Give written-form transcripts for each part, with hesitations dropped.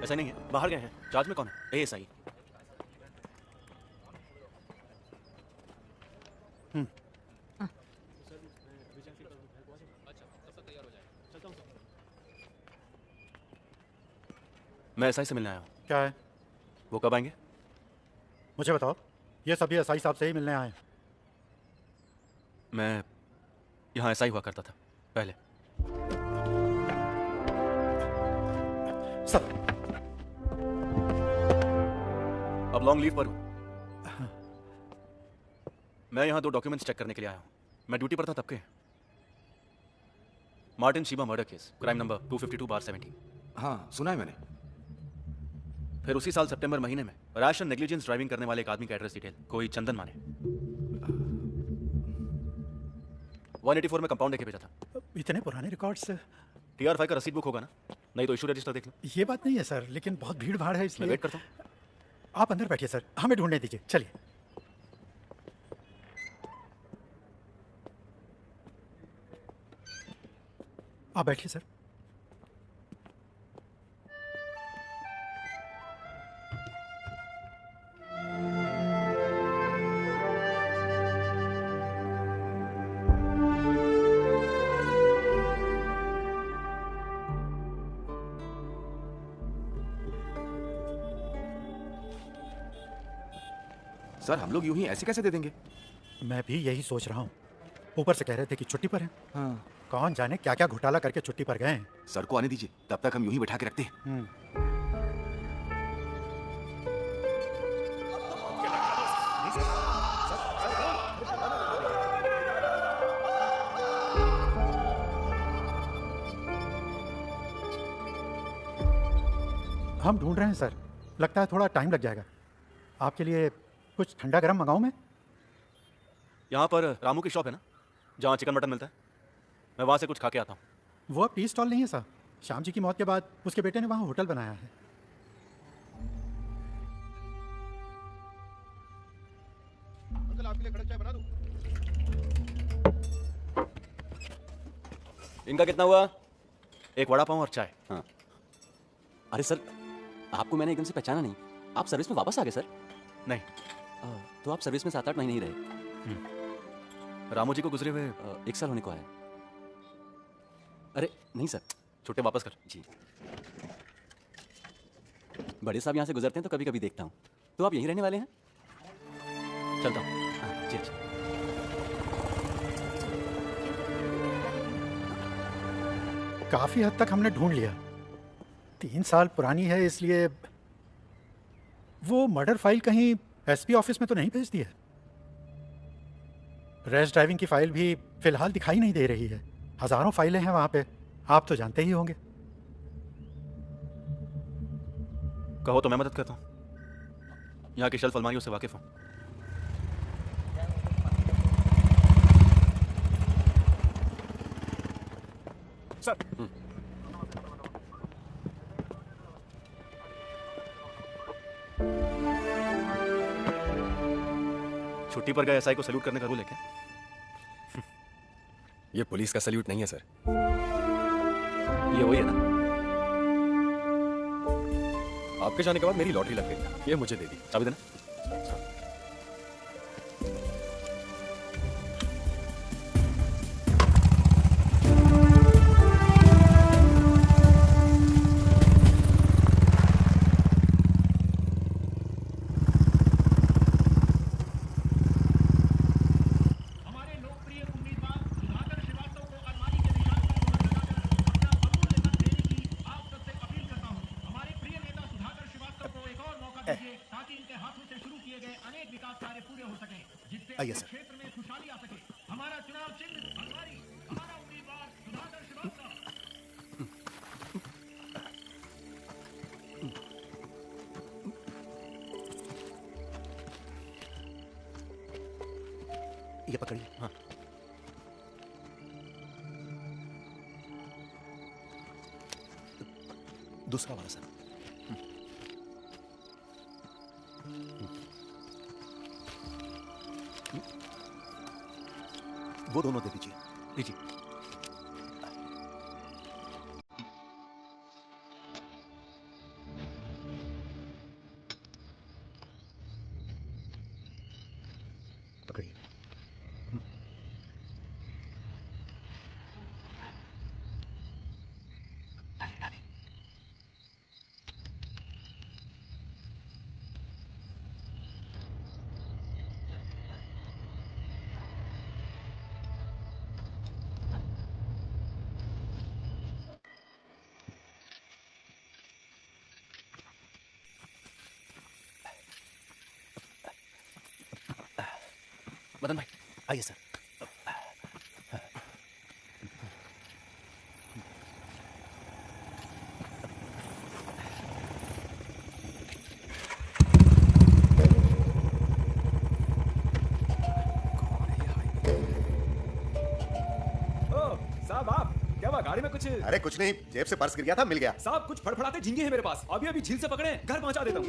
ऐसा नहीं है, बाहर गए हैं। चार्ज में कौन है? एएसआई। मैं एसआई से मिलने आया हूँ। क्या है? वो कब आएंगे? मुझे बताओ। ये सभी एसआई साहब से ही मिलने आए हैं। मैं यहाँ एसआई हुआ करता था पहले। सर, अब लॉन्ग लीव पर हूँ। मैं यहाँ 2 डॉक्यूमेंट्स चेक करने के लिए आया हूँ। मैं ड्यूटी पर था तब के। Martin Sheeba murder case, crime number 252/17। हाँ, सुना है मैंने। फिर उसी साल सितंबर महीने में रैश एंड नेग्लिजेंस ड्राइविंग करने वाले एक आदमी का एड्रेस डिटेल, कोई चंदन माने। 184 में कंपाउंड देके भेजा था। इतने पुराने रिकॉर्ड्स। TR5 का रसीद बुक होगा ना? नहीं तो इशू रजिस्टर देख लो। ये बात नहीं है सर, लेकिन बहुत भीड़ भाड़ है मैं इसलिए। वेट करता हूँ। आप अंदर बैठिए सर, हमें ढूंढने दीजिए। चलिए। आप बैठिए सर। सर, हम लोग यूं ही ऐसे कैसे दे देंगे? मैं भी यही सोच रहा हूँ। ऊपर से कह रहे थे कि छुट्टी पर हैं। हाँ। कौन जाने क्या क्या घोटाला करके छुट्टी पर गए हैं। सर को आने दीजिए, तब तक हम यूं ही बैठा के रखते हैं। हम ढूंढ रहे हैं सर, लगता है थोड़ा टाइम लग जाएगा। आपके लिए कुछ ठंडा गरम मंगाऊं मैं? यहाँ पर रामू की शॉप है ना, जहाँ चिकन मटन मिलता है? मैं वहाँ से कुछ खा के आता हूँ। वो अब टी स्टॉल नहीं है सर। श्याम जी की मौत के बाद उसके बेटे ने वहाँ होटल बनाया है। अंकल, आपके लिए कड़क चाय बना दूं? इनका कितना हुआ? एक वड़ा पाव और चाय। हाँ। अरे सर, आपको मैंने एकदम से पहचाना नहीं। आप सर्विस में वापस आ गए सर? नहीं। तो आप सर्विस में 7-8 महीने ही रहे। रामू जी को गुजरे हुए 1 साल होने को है। अरे नहीं सर, छुट्टे वापस कर। जी। बड़े साहब यहाँ से गुजरते हैं तो कभी कभी देखता हूँ। तो आप यहीं रहने वाले हैं? चलता हूँ। जी अच्छा। काफी हद तक हमने ढूंढ लिया। 3 साल पुरानी है, इसलिए वो मर्डर फाइल कहीं एसपी ऑफिस में तो नहीं भेज दी है। रैश ड्राइविंग की फाइल भी फिलहाल दिखाई नहीं दे रही है। हजारों फाइलें हैं वहां पे, आप तो जानते ही होंगे। कहो तो मैं मदद करता हूँ। यहाँ की शेल्फ अलमारियों से वाकिफ हूँ। सर, छुट्टी पर गए एसआई को सैल्यूट करने का रूल है क्या? ये पुलिस का सैल्यूट नहीं है सर। ये वही है ना? आपके जाने के बाद मेरी लॉटरी लग गई, ये मुझे दे दी। चाबी देना। आइए सर। ये पकड़िए। हाँ। दूसरा वाला सर। वो दोनों दे दीजिए। लीजिए। मदन भाई आइए सर। साहब आप क्या हुआ गाड़ी में कुछ? अरे कुछ नहीं, जेब से पर्स गिर गया था, मिल गया। साहब कुछ फड़फड़ाते झींगे हैं मेरे पास, अभी अभी झील से पकड़े, घर पहुंचा देता हूँ।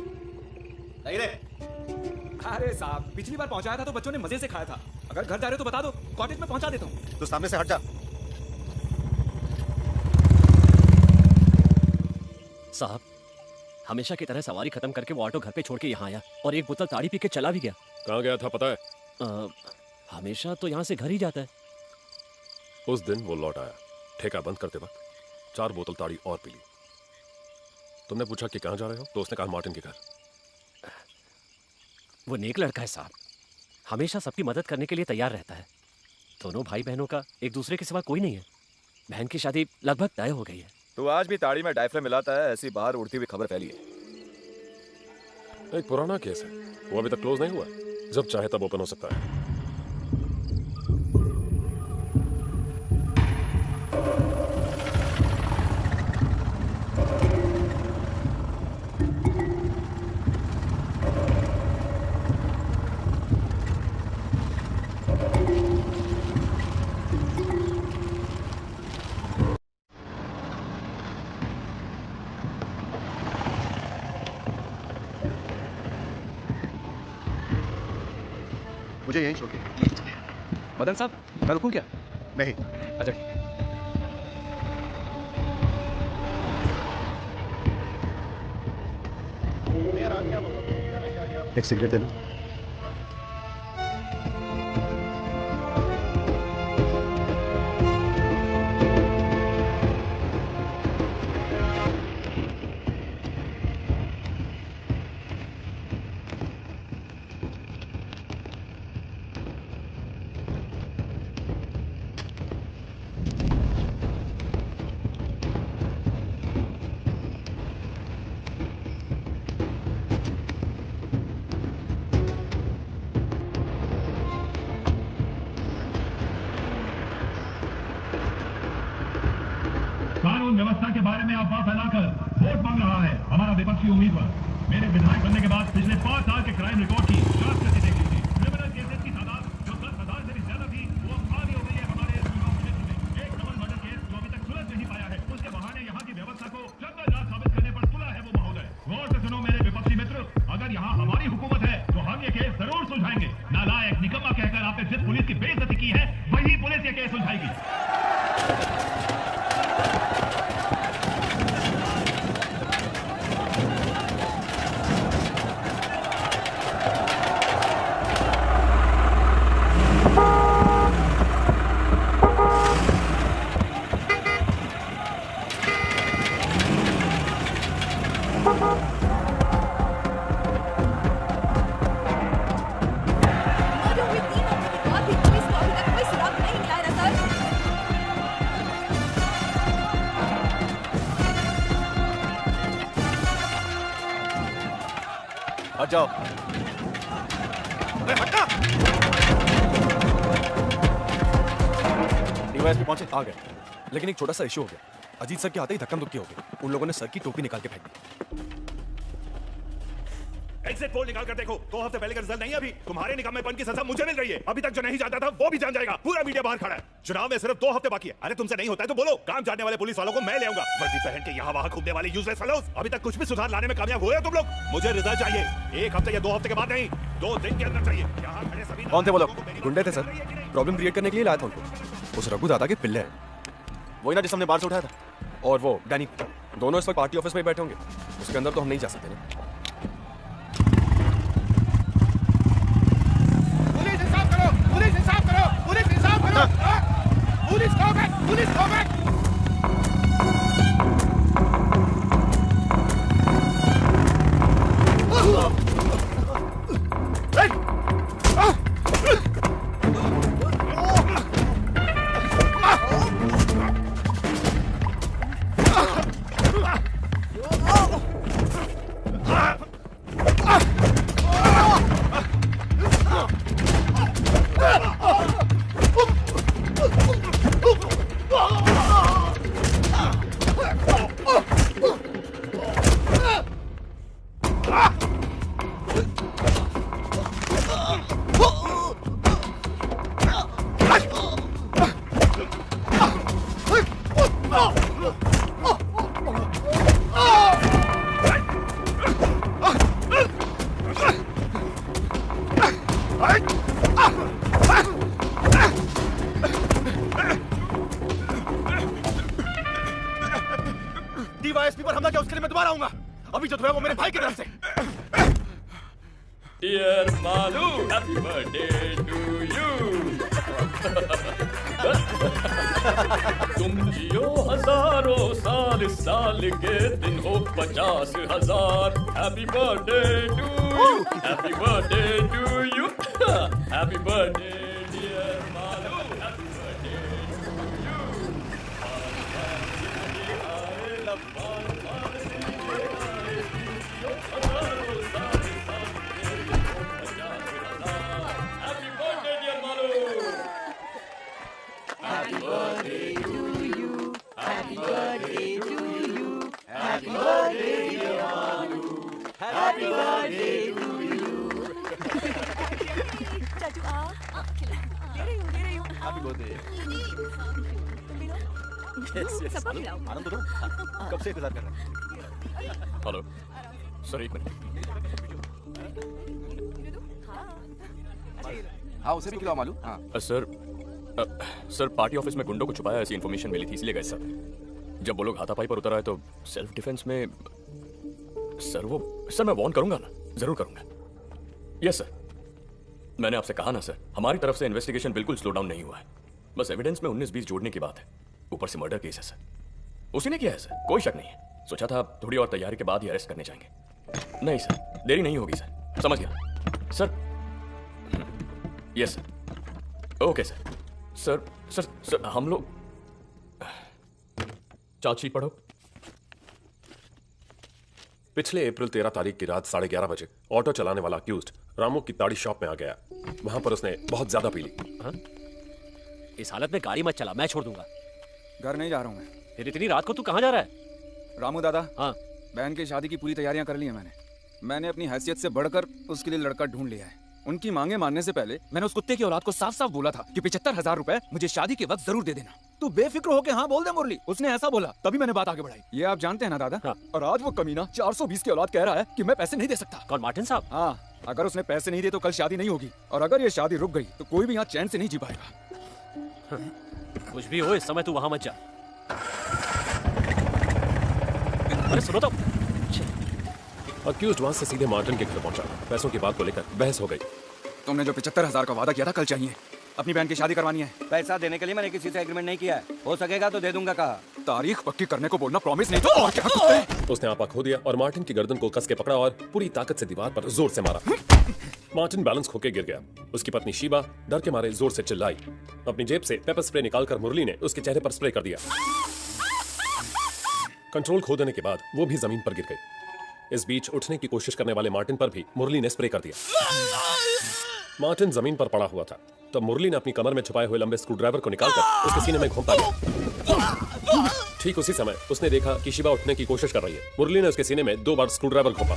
नहीं रे, अरे साहब पिछली बार पहुंचाया था तो बच्चों ने मजे से खाया था, अगर घर जा रहे हो तो बता दो, कॉटेज में पहुंचा देता हूँ। तो सामने से हट जा। साहब हमेशा की तरह सवारी खत्म करके वो ऑटो घर पे छोड़ के यहाँ आया और एक बोतल ताड़ी पी के चला भी गया। कहाँ गया था पता है? हमेशा तो यहाँ से घर ही जाता है। उस दिन वो लौट आया, ठेका बंद करते वक्त 4 बोतल ताड़ी और पी ली। तुमने पूछा कि कहाँ जा रहे हो, तो उसने कहा मार्टिन के घर। वो नेक लड़का है साहब, हमेशा सबकी मदद करने के लिए तैयार रहता है। दोनों भाई बहनों का एक दूसरे के सिवा कोई नहीं है। बहन की शादी लगभग तय हो गई है। तो आज भी ताड़ी में डायफ्राम मिलाता है, ऐसी बाहर उड़ती हुई खबर फैली है। एक पुराना केस है, वो अभी तक क्लोज नहीं हुआ, जब चाहे तब ओपन हो सकता है। मुझे यहीं छोड़िए। मदन साहब मैं रुकूं क्या? नहीं, अच्छा। एक सिगरेट देना। कानून व्यवस्था के बारे में अफवाह फैलाकर वोट मांग रहा है हमारा विपक्षी उम्मीदवार। मेरे विधायक बनने के बाद पिछले 5 साल के क्राइम रिकॉर्ड की जांच करके देख लीजिए। क्रिमिनल केसेस की तादाद जो 10,000 से भी ज्यादा थी, वो आधी हो गई है हमारे चुनाव क्षेत्र में। एक डबल मर्डर केस जो अभी तक सुलझ नहीं पाया है, उसके बहाने यहाँ की व्यवस्था को जंगल साबित करने पर तुला है वो महोदय। गौर से सुनो मेरे विपक्षी मित्र, अगर यहाँ हमारी हुकूमत है तो हम ये केस जरूर सुलझाएंगे। नालायक निकम्मा कहकर आपने जिस पुलिस की बेइज्जती की है, वही पुलिस ये केस सुलझाएगी। हट जाओ। हटना। डीवाईएसपी पहुंचे? आ गए, लेकिन एक छोटा सा इशू हो गया। अजीत सर के आते ही धक्कम धुक्की हो गई। उन लोगों ने सर की टोपी निकाल के फेंक दी। एग्जिट पोल निकाल कर देखो, 2 हफ्ते पहले का रिजल्ट नहीं है अभी। तुम्हारे निकम्मेपन की सजा मुझे मिल रही है। अभी तक जो नहीं जानता था वो भी जान जाएगा। पूरा मीडिया बाहर खड़ा है। चुनाव में सिर्फ 2 हफ्ते बाकी है। अरे तुमसे नहीं होता है तो बोलो। काम जानने वाले पुलिस वालों को मैं ले आऊंगा। वर्दी पहन के यहाँ वहाँ घूमने वाले यूजलेस फेलोज। अभी तक कुछ भी सुधार लाने में कामयाब हुए हो तुम लोग? मुझे रिजल्ट चाहिए 1 हफ्ते या 2 हफ्ते के बाद नहीं, 2 दिन के अंदर चाहिए। यहाँ खड़े सभी कौन थे वो लोग? गुंडे थे सर, प्रॉब्लम क्रिएट करने के लिए लाया था उनको। उस रघु दादा के पिल्ले हैं। वही ना जिस हमने बाहर से उठाया था। और वो डैनी, दोनों इस वक्त पार्टी ऑफिस में बैठे होंगे। उसके अंदर तो हम नहीं जा सकते ना। पुलिस इंसाफ करो, पुलिस इंसाफ करो, पुलिस इंसाफ करो। Police go back, police go back. DYSP पर हमला किया उसके लिए मैं दोबारा आऊंगा। अभी जो हुआ वो मेरे भाई की तरफ से। Dear Malu, happy birthday to you. तुम जियो हजारों साल, साल के दिन हो 50,000। Happy birthday to you, happy birthday to you, happy birthday dear Malu, happy birthday to you. चाचू दे रही हूँ। Happy birthday. सबको खिलाओ। आनंद दो, कब से इंतजार कर रहे हैं। हेलो सर, एक मिनट। हाँ उसे भी खिलाओ मालू। हाँ सर पार्टी ऑफिस में गुंडों को छुपाया ऐसी इन्फॉर्मेशन मिली थी, इसलिए गए सर। जब वो लोग हाथापाई पर उतर आए तो सेल्फ डिफेंस में सर मैं वार्न करूंगा ना, जरूर करूंगा। यस सर, मैंने आपसे कहा ना सर, हमारी तरफ से इन्वेस्टिगेशन बिल्कुल स्लो डाउन नहीं हुआ है। बस एविडेंस में 19-20 जोड़ने की बात है। ऊपर से मर्डर केस है सर, उसी ने किया है सर, कोई शक नहीं है। सोचा था थोड़ी और तैयारी के बाद ही अरेस्ट करने जाएंगे। नहीं सर, देरी नहीं होगी सर, समझ गया sir. Yes sir, okay sir. Sir हम लोग चार्जशीट पढ़ो। पिछले अप्रैल 13 तारीख की रात 11:30 बजे ऑटो चलाने वाला अक्यूज्ड रामू की ताड़ी शॉप में आ गया। वहां पर उसने बहुत ज्यादा पी ली। हाँ? इस हालत में गाड़ी मत चला, मैं छोड़ दूंगा। घर नहीं जा रहा हूँ मैं। फिर इतनी रात को तू कहाँ जा रहा है? रामू दादा, हाँ बहन की शादी की पूरी तैयारियां कर ली हैं मैंने अपनी हैसियत से बढ़कर उसके लिए लड़का ढूंढ लिया है। उनकी मांगे मानने से पहले मैंने उस कुत्ते की औलाद को साफ साफ बोला था कि 75,000 रुपए मुझे शादी के वक्त जरूर दे देना। तू बेफिक्र होके हाँ बोल दे मुरली, उसने ऐसा बोला तभी मैंने बात आगे बढ़ाई। ये आप जानते हैं ना दादा। हाँ। और आज वो कमीना 420 की औलाद कह रहा है कि मैं पैसे नहीं दे सकता। कौन, मार्टिन साहब? हाँ, अगर उसने पैसे नहीं दिए तो कल शादी नहीं होगी, और अगर ये शादी रुक गई तो कोई भी यहाँ चैन से नहीं जी पाएगा। कुछ भी हो, इस समय तू वहां मत जा। अरे सुनो तो। अक्यूज्ड वहां से सीधे मार्टिन के घर पहुंचा। पैसों की बात को लेकर बहस हो गई। तुमने जो 75,000 का वादा किया था कल चाहिए, अपनी बहन की शादी करवानी है। पैसा देने के लिए मैंने किसी से एग्रीमेंट नहीं किया है, हो सकेगा तो दे दूंगा कहा। तारीख पक्की करने को बोलना प्रॉमिस नहीं तो और क्या कुत्ते। उसने आपा खो दिया और मार्टिन की गर्दन को कस के पकड़ा और पूरी ताकत से दीवार पर जोर से मारा। मार्टिन बैलेंस खोके गिर गया। उसकी पत्नी शीबा डर के मारे जोर से चिल्लाई। अपनी जेब से पेपर स्प्रे निकालकर मुरली ने उसके चेहरे पर स्प्रे कर दिया। कंट्रोल खो देने के बाद वो भी जमीन पर गिर गई। इस बीच उठने की कोशिश करने वाले मार्टिन पर भी मुरली ने स्प्रे कर दिया। मार्टिन जमीन पर पड़ा हुआ था तब मुरली ने अपनी कमर में छुपाए हुए लंबे स्क्रू ड्राइवर को निकालकर उसके सीने में घोंपा दिया। ठीक उसी समय उसने देखा कि शिवा उठने की कोशिश कर रही है। मुरली ने उसके सीने में 2 बार स्क्रू ड्राइवर घोंपा।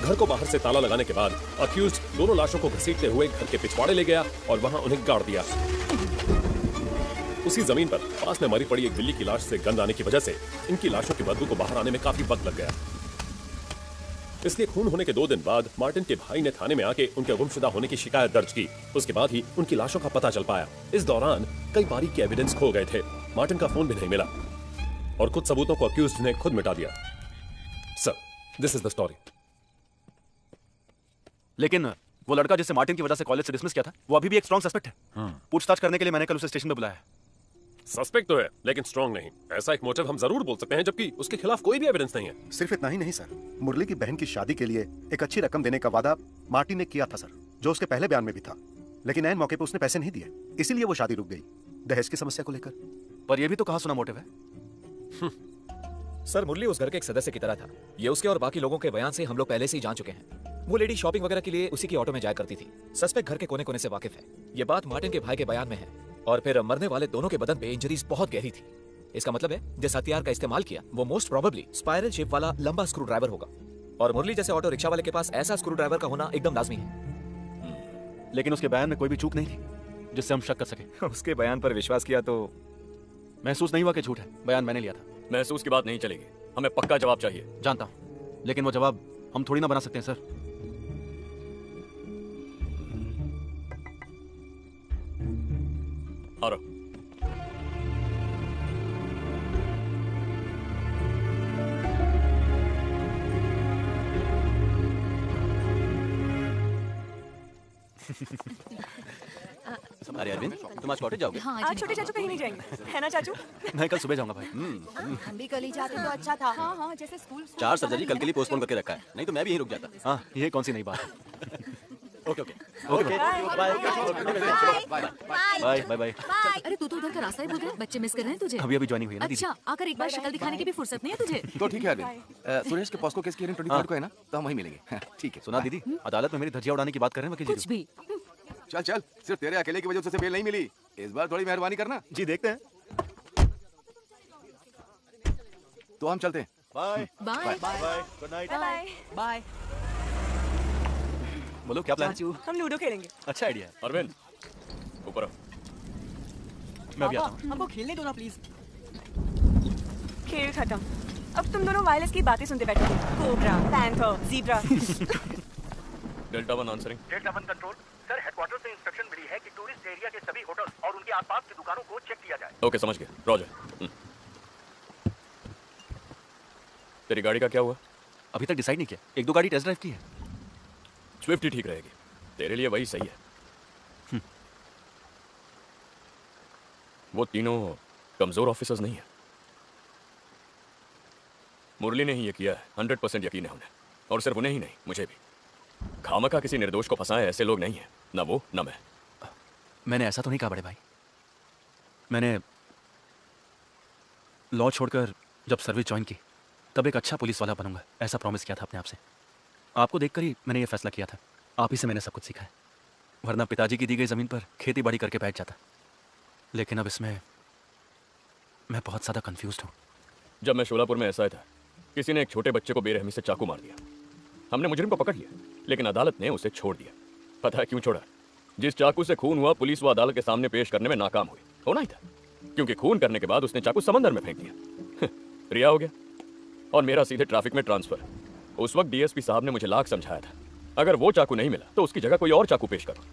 घर को बाहर से ताला लगाने के बाद अक्यूज्ड दोनों लाशों को घसीटते हुए घर के पिछवाड़े ले गया और वहां उन्हें गाड़ दिया। उसी जमीन पर पास में मरी पड़ी एक बिल्ली की लाश से गंध आने की वजह से इनकी लाशों की बदबू को बाहर आने में काफी वक्त लग गया। इसलिए खून होने के 2 दिन बाद मार्टिन के भाई ने थाने में आके उनके गुमशुदा होने की शिकायत दर्ज की। उसके बाद ही उनकी लाशों का पता चल पाया। इस दौरान कई बारीकी एविडेंस खो गए थे। मार्टिन का फोन भी नहीं मिला और कुछ सबूतों को अक्यूज्ड ने खुद मिटा दिया। Sir, this is the story. लेकिन वो लड़का जिसे मार्टिन की वजह से कॉलेज से डिसमिस किया था, वो अभी भी एक स्ट्रॉन्ग सस्पेक्ट है। पूछताछ करने के लिए मैंने कल उसे स्टेशन पे बुलाया है। सस्पेक्ट तो है लेकिन स्ट्रॉन्ग नहीं। ऐसा एक मोटिव हम जरूर बोल सकते हैं जबकि उसके खिलाफ कोई भी एविडेंस नहीं है। सिर्फ इतना ही नहीं सर, मुरली की बहन की शादी के लिए एक अच्छी रकम देने का वादा मार्टिन ने किया था सर, जो उसके पहले बयान में भी था। लेकिन ऐन मौके पर उसने पैसे नहीं दिए, इसीलिए वो शादी रुक गई दहेज की समस्या को लेकर। पर यह भी तो कहा सुना मोटिव है। सर, मुरली उस घर के एक सदस्य की तरह था। ये उसके और बाकी लोगों के बयान से हम लोग पहले से ही जान चुके हैं। वो लेडी शॉपिंग वगैरह के लिए उसी की ऑटो में जाया करती थी। सस्पेक्ट घर के कोने कोने से वाकिफ है। ये बात मार्टिन के भाई के बयान में है। और फिर मरने वाले दोनों के बदन पे इंजरीज बहुत गहरी थी। इसका मतलब है जिस हथियार का इस्तेमाल किया वो मोस्ट प्रोबेबली स्पाइरल शेप वाला लंबा स्क्रू ड्राइवर होगा। और मुरली जैसे ऑटो रिक्शा वाले के पास ऐसा स्क्रू ड्राइवर का होना एकदम लाजमी है। लेकिन उसके बयान में कोई भी चूक नहीं थी जिससे हम शक कर सके। उसके बयान पर विश्वास किया तो महसूस नहीं हुआ कि झूठ है। बयान मैंने लिया था। महसूस की बात नहीं चलेगी, हमें पक्का जवाब चाहिए। जानता हूं, लेकिन वो जवाब हम थोड़ी ना बना सकते हैं सर। आ रहा। अरे अरविंद, तुम आज कॉटेज जाओगे? आज छोटे चाचू कहीं नहीं जाएंगे, है ना चाचू? मैं कल सुबह जाऊंगा भाई। हम भी कल ही जाते तो अच्छा था। हाँ हाँ, जैसे स्कूल 4 सर्जरी कल के लिए पोस्टपोन करके रखा है, नहीं तो मैं भी यहीं रुक जाता। हाँ, ये कौन सी नई बात है? Okay okay okay, bye bye bye bye. अरे तू तो उधर का रास्ता ही भूल गया, बच्चे मिस कर रहे हैं तुझे। अभी ज्वाइनिंग हुई है ना दीदी। अच्छा, आकर एक बार शक्ल दिखाने की भी फुर्सत नहीं है तुझे। तो ठीक है अरविंद, सुरेश के पॉस्को केस की हियरिंग 23 को है ना, तो हम वहीं मिलेंगे। ठीक है। सुना दीदी, अदालत में मेरी धज्जियां उड़ाने की बात कर रहे हैं वकील कुछ जी। भी। चल चल, सिर्फ तेरे अकेले की वजह से बेल नहीं मिली, इस बार थोड़ी मेहरबानी करना। जी देखते हैं। तो हम चलते हैं। Bye bye bye, good night. Bye bye. बोलो क्या प्लान? हम लूडो खेलेंगे। अच्छा आइडिया है। अरविंद, ऊपर आओ। मैं अभी आता हूँ। हमको खेलने दो ना प्लीज। खेल खत्म। अब तुम दोनों वायरलेस की बातें सुनते बैठोगे। Cobra, panther, zebra. Delta 1 answering. Delta 1 control sir, headquarter से इंस्ट्रक्शन मिली है कि टूरिस्ट एरिया के सभी होटल और उनके आसपास की दुकानों को चेक किया जाए। ओके, समझ गए। रॉजर। तेरी गाड़ी का क्या हुआ? अभी तक डिसाइड नहीं किया, 1-2 गाड़ी टेस्ट ड्राइव की है। स्विफ्ट ही ठीक रहेगी, तेरे लिए वही सही है। वो तीनों कमजोर ऑफिसर्स नहीं है। मुरली ने ही ये किया है, 100% यकीन है उन्हें। और सिर्फ उन्हें ही नहीं, मुझे भी। खामखा किसी निर्दोष को फंसाए ऐसे लोग नहीं है, ना वो ना मैं। मैंने ऐसा तो नहीं कहा बड़े भाई। मैंने लॉ छोड़कर जब सर्विस ज्वाइन की तब एक अच्छा पुलिस वाला बनूंगा, ऐसा प्रॉमिस किया था अपने आप से। आपको देखकर ही मैंने ये फैसला किया था। आप ही से मैंने सब कुछ सीखा है, वरना पिताजी की दी गई जमीन पर खेती बाड़ी करके बैठ जाता। लेकिन अब इसमें मैं बहुत ज़्यादा कंफ्यूज्ड हूँ। जब मैं शोलापुर में ऐसा था, किसी ने एक छोटे बच्चे को बेरहमी से चाकू मार दिया। हमने मुजरिम को पकड़ लिया, लेकिन अदालत ने उसे छोड़ दिया। पता है क्यों छोड़ा? जिस चाकू से खून हुआ, पुलिस वो अदालत के सामने पेश करने में नाकाम हुई। होना ही था, क्योंकि खून करने के बाद उसने चाकू समंदर में फेंक दिया। रिहा हो गया और मेरा सीधे ट्रैफिक में ट्रांसफर। उस वक्त डीएसपी साहब ने मुझे लाख समझाया था, अगर वो चाकू नहीं मिला तो उसकी जगह कोई और चाकू पेश करो।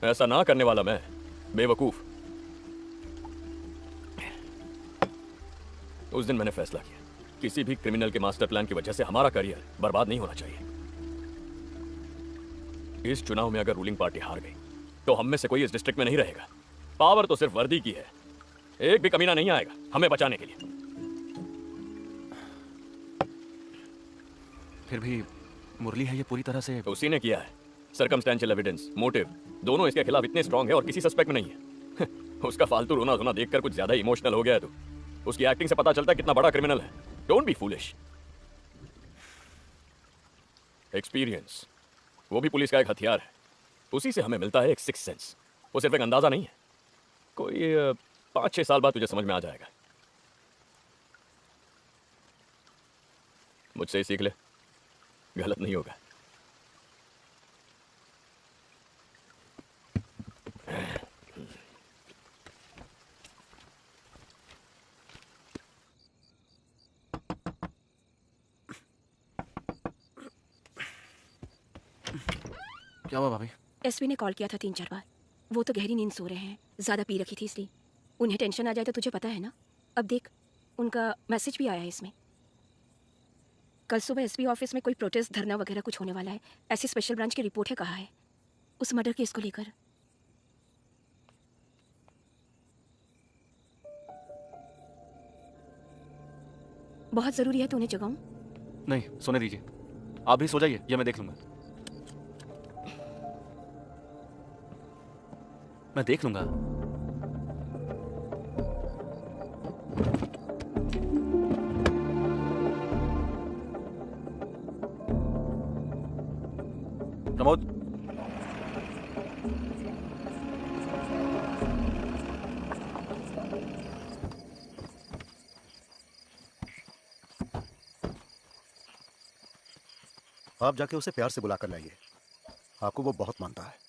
ऐसा ना करने वाला मैं बेवकूफ। उस दिन मैंने फैसला किया, किसी भी क्रिमिनल के मास्टर प्लान की वजह से हमारा करियर बर्बाद नहीं होना चाहिए। इस चुनाव में अगर रूलिंग पार्टी हार गई तो हम में से कोई इस डिस्ट्रिक्ट में नहीं रहेगा। पावर तो सिर्फ वर्दी की है, एक भी कमीना नहीं आएगा हमें बचाने के लिए। फिर भी मुरली है ये पूरी तरह से। उसी ने किया है। सर्कमस्टेंशियल एविडेंस, मोटिव दोनों इसके खिलाफ इतने स्ट्रांग है और किसी सस्पेक्ट में नहीं है। उसका फालतू रोना धोना देखकर कुछ ज्यादा इमोशनल हो गया है तू। उसकी एक्टिंग से पता चलता है कितना बड़ा क्रिमिनल है। Don't be foolish. एक्सपीरियंस, वो भी पुलिस का एक हथियार है। उसी से हमें मिलता है एक सिक्स सेंस। वो सिर्फ एक अंदाजा नहीं है, कोई 5-6 साल बाद तुझे समझ में आ जाएगा। मुझसे ही सीख ले, गलत नहीं होगा। क्या हुआ भाभी? एसपी ने कॉल किया था 3-4 बार। वो तो गहरी नींद सो रहे हैं, ज़्यादा पी रखी थी इसलिए। उन्हें टेंशन आ जाए तो तुझे पता है ना। अब देख, उनका मैसेज भी आया है इसमें। कल सुबह एसपी ऑफिस में कोई प्रोटेस्ट, धरना वगैरह कुछ होने वाला है, ऐसी स्पेशल ब्रांच की रिपोर्ट है कहा है, उस मर्डर केस को लेकर। बहुत ज़रूरी है तो उन्हें जगाऊं? नहीं, सोने दीजिए। आप भी सो जाइए, ये मैं देख लूंगा। मैं देख लूंगा। प्रमोद, आप जाके उसे प्यार से बुलाकर लाइए, आपको वो बहुत मानता है।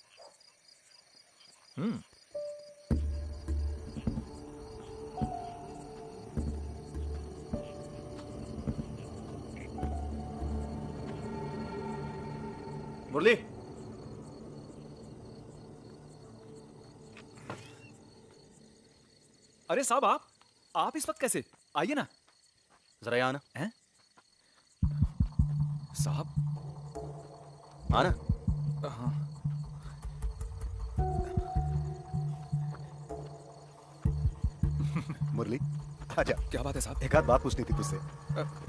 मुरली, अरे साहब, आप इस वक्त कैसे? आइए ना जरा यहाँ आना। हैं साहब? आना। हाँ। मुरली आजा। क्या बात है साहब? एक आध बात पूछनी थी तुझसे।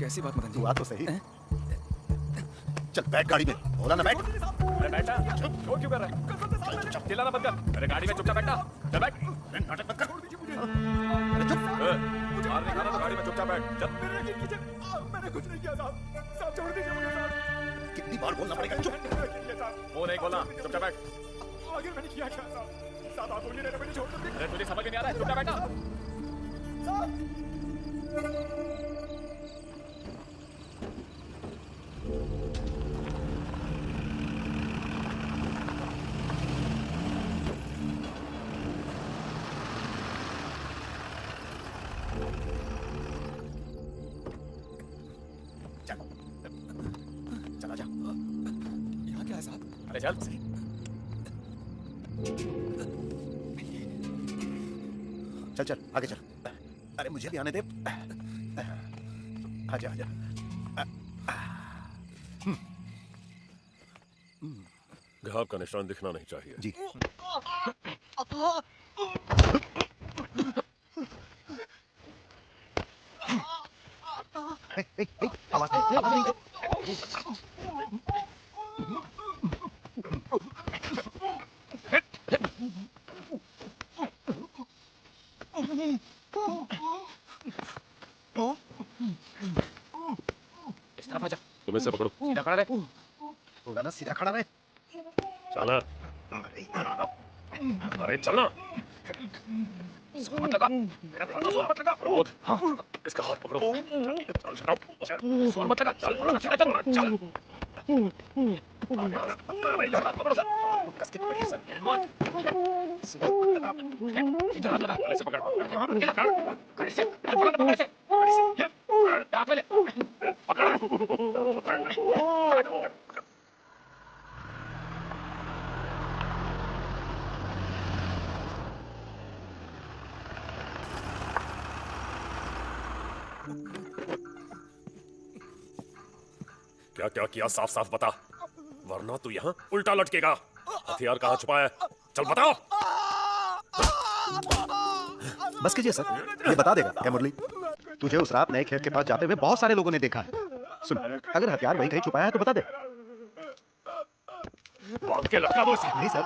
कैसी बात मदन जी? तू आ तो सही। चल बैठ गाड़ी में। बोला ना बैठ। अरे बैठा। शोर क्यों कर रहा है? चिल्लाना बंद कर। अरे गाड़ी में चुपचाप बैठना। चल बैठ। नाटक मत कर। अरे चुप। मारने खाना तो गाड़ी में चुपचाप बैठ। चल। मैंने कुछ नहीं किया साहब। साहब छोड़ दीजिए मुझे साहब। कितनी बार बोलना पड़ेगा? चुप। वो नहीं बोलना, चुपचाप बैठ। आगे मैंने किया क्या साहब? साहब आप बोलिए ना, मैंने छोड़ दो। अरे तुझे समझ में नहीं आ रहा है? चुपचाप बैठा। चला जा। यहाँ क्या है साहब? अरे चल। चल चल आगे चल। अरे मुझे भी आने दे। आजा आजा। घाव का निशान दिखना नहीं चाहिए। जी। आवाज नहीं। इस तरफ आजा। तुम इसे पकड़ो। सीधा खड़ा रहे। होगा ना, सीधा खड़ा रहे। चलना। अरे चलना। जोर मत लगा। मेरा हाथ जोर मत लगा। हाँ, इसका हाथ पकड़ो। चल चल। जोर मत लगा। चल चल चल। कस के पकड़िए सर। इधर हाथ लगा। ऐसे पकड़। ऐसे हाथ में ले। क्या क्या किया साफ साफ बता, वरना तू यहाँ उल्टा लटकेगा। हथियार कहाँ छुपा है? चल बताओ। बस कीजिए सर, ये बता देगा क्या मुरली? तुझे उस रात नए खेत के पास जाते हुए बहुत सारे लोगों ने देखा है। सुन, अगर हथियार वहीं कहीं छुपाया है तो बता दे। के लटका दो इसे। नहीं सर,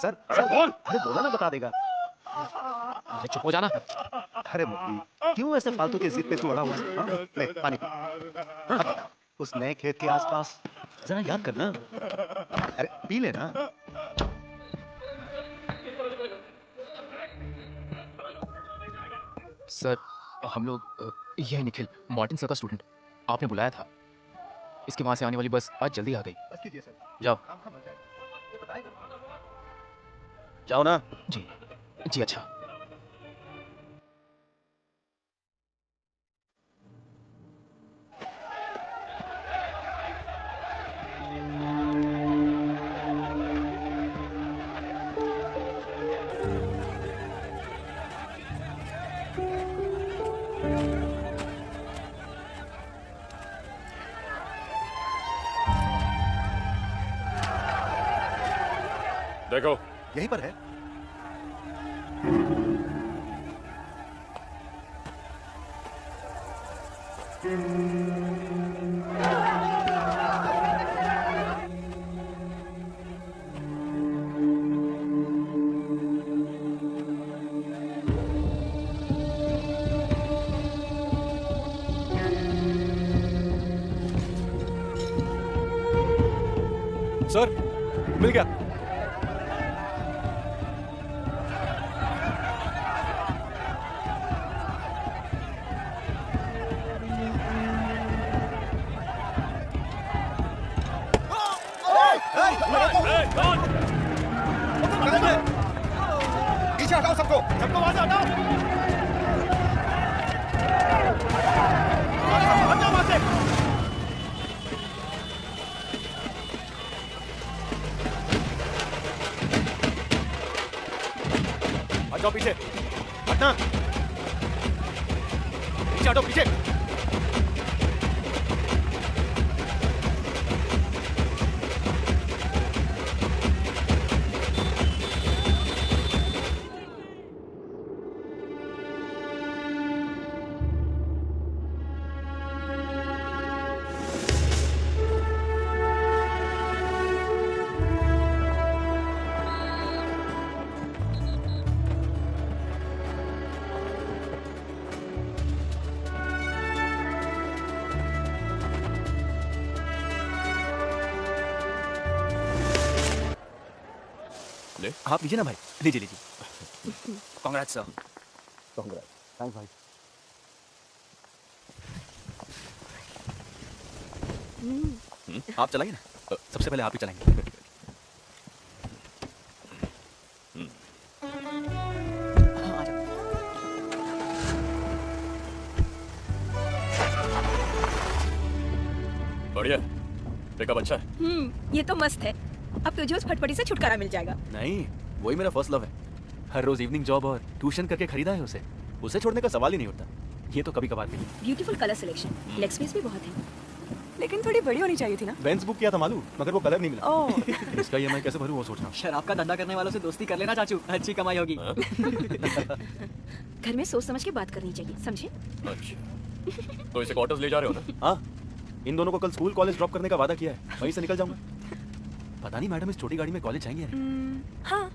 सर सर बोल। अरे बोला ना बता देगा। अरे चुप हो जाना। अरे मुरली, क्यों ऐसे फालतू की जिद पे तू अड़ा हुआ है? हाँ? ले पानी पी। अब बता, उस नए खेत के आसपास जरा याद करना। अरे पी लेना। सर हम लोग ये है निखिल, मार्टिन सर का स्टूडेंट। आपने बुलाया था। इसके वहां से आने वाली बस आज जल्दी आ गई। जाओ जाओ ना। जी जी अच्छा। देखो यहीं पर है। सर मिल गया। पीछे हटाओ सबको, सबको वहां से हटाओ। हटाओ वहां से। हटो पीछे, हटना। पीछे हटो, पीछे। आप लीजिए ना भाई, लीजिए लीजिए। Congrats sir. कांग्रेट्स। थैंक्स भाई। आप चलाइए ना, सबसे पहले आप ही चलाएंगे। बढ़िया, पिकअप अच्छा है। ये तो मस्त है। अब तुझे उस फटफटी से छुटकारा मिल जाएगा। नहीं, वही मेरा फर्स्ट लव है। हर रोज इवनिंग जॉब और ट्यूशन करके खरीदा है उसे छोड़ने का सवाल ही नहीं उठता। ये तो कभी कभार भी नहीं। Beautiful colour selection, leg space भी बहुत है। लेकिन थोड़ी बड़ी होनी चाहिए थी ना। बेंच बुक किया था मालूम, मगर वो कलर नहीं मिला। ओह। इसका ईएमआई कैसे भरूं वो सोच रहा हूं। शराब का धंधा करने वालों से दोस्ती कर लेना चाचू, अच्छी कमाई होगी। घर में सोच समझ के बात करनी चाहिए, समझे? अच्छा, तो इसे क्वार्टर्स ले जा रहे हो ना? हाँ, इन दोनों को कल स्कूल कॉलेज ड्रॉप करने का वादा किया है, वहीं से निकल जाऊंगा। पता नहीं मैडम इस छोटी गाड़ी में कॉलेज जाएंगे या नहीं। हाँ।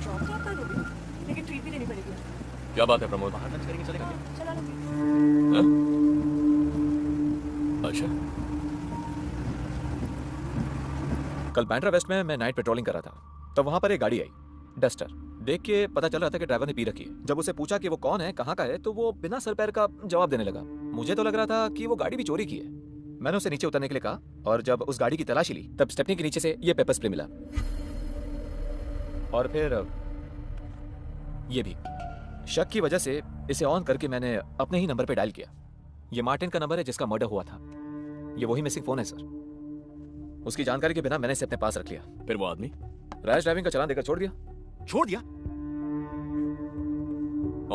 ड्रॉप तो आप कर दोगे, लेकिन ट्रीट भी लेनी पड़ेगी। क्या बात है प्रमोद? बाहर लंच करेंगे, चलेगा क्या? चला लो। अच्छा। कल बैंड्रा वेस्ट में मैं नाइट पेट्रोलिंग कर रहा था, तब वहां पर एक गाड़ी आई, डस्टर। देख के पता चल रहा था कि ड्राइवर ने पी रखी है। जब उसे पूछा कि वो कौन है, कहाँ का है, तो वो बिना सर पैर का जवाब देने लगा। मुझे तो लग रहा था कि वो गाड़ी भी चोरी की है। मैंने उसे नीचे उतरने के लिए कहा, और जब उस गाड़ी की तलाशी ली तब स्टेपनी के नीचे से ये पेपर स्प्रे मिला, और फिर ये भी। शक की वजह से इसे ऑन करके मैंने अपने ही नंबर पे डायल किया। ये मार्टिन का नंबर है जिसका मर्डर हुआ था। ये वही मिसिंग फोन है सर। उसकी जानकारी के बिना मैंने इसे अपने पास रख लिया। फिर वो आदमी रैश ड्राइविंग का चालान देकर छोड़ दिया। छोड़ दिया?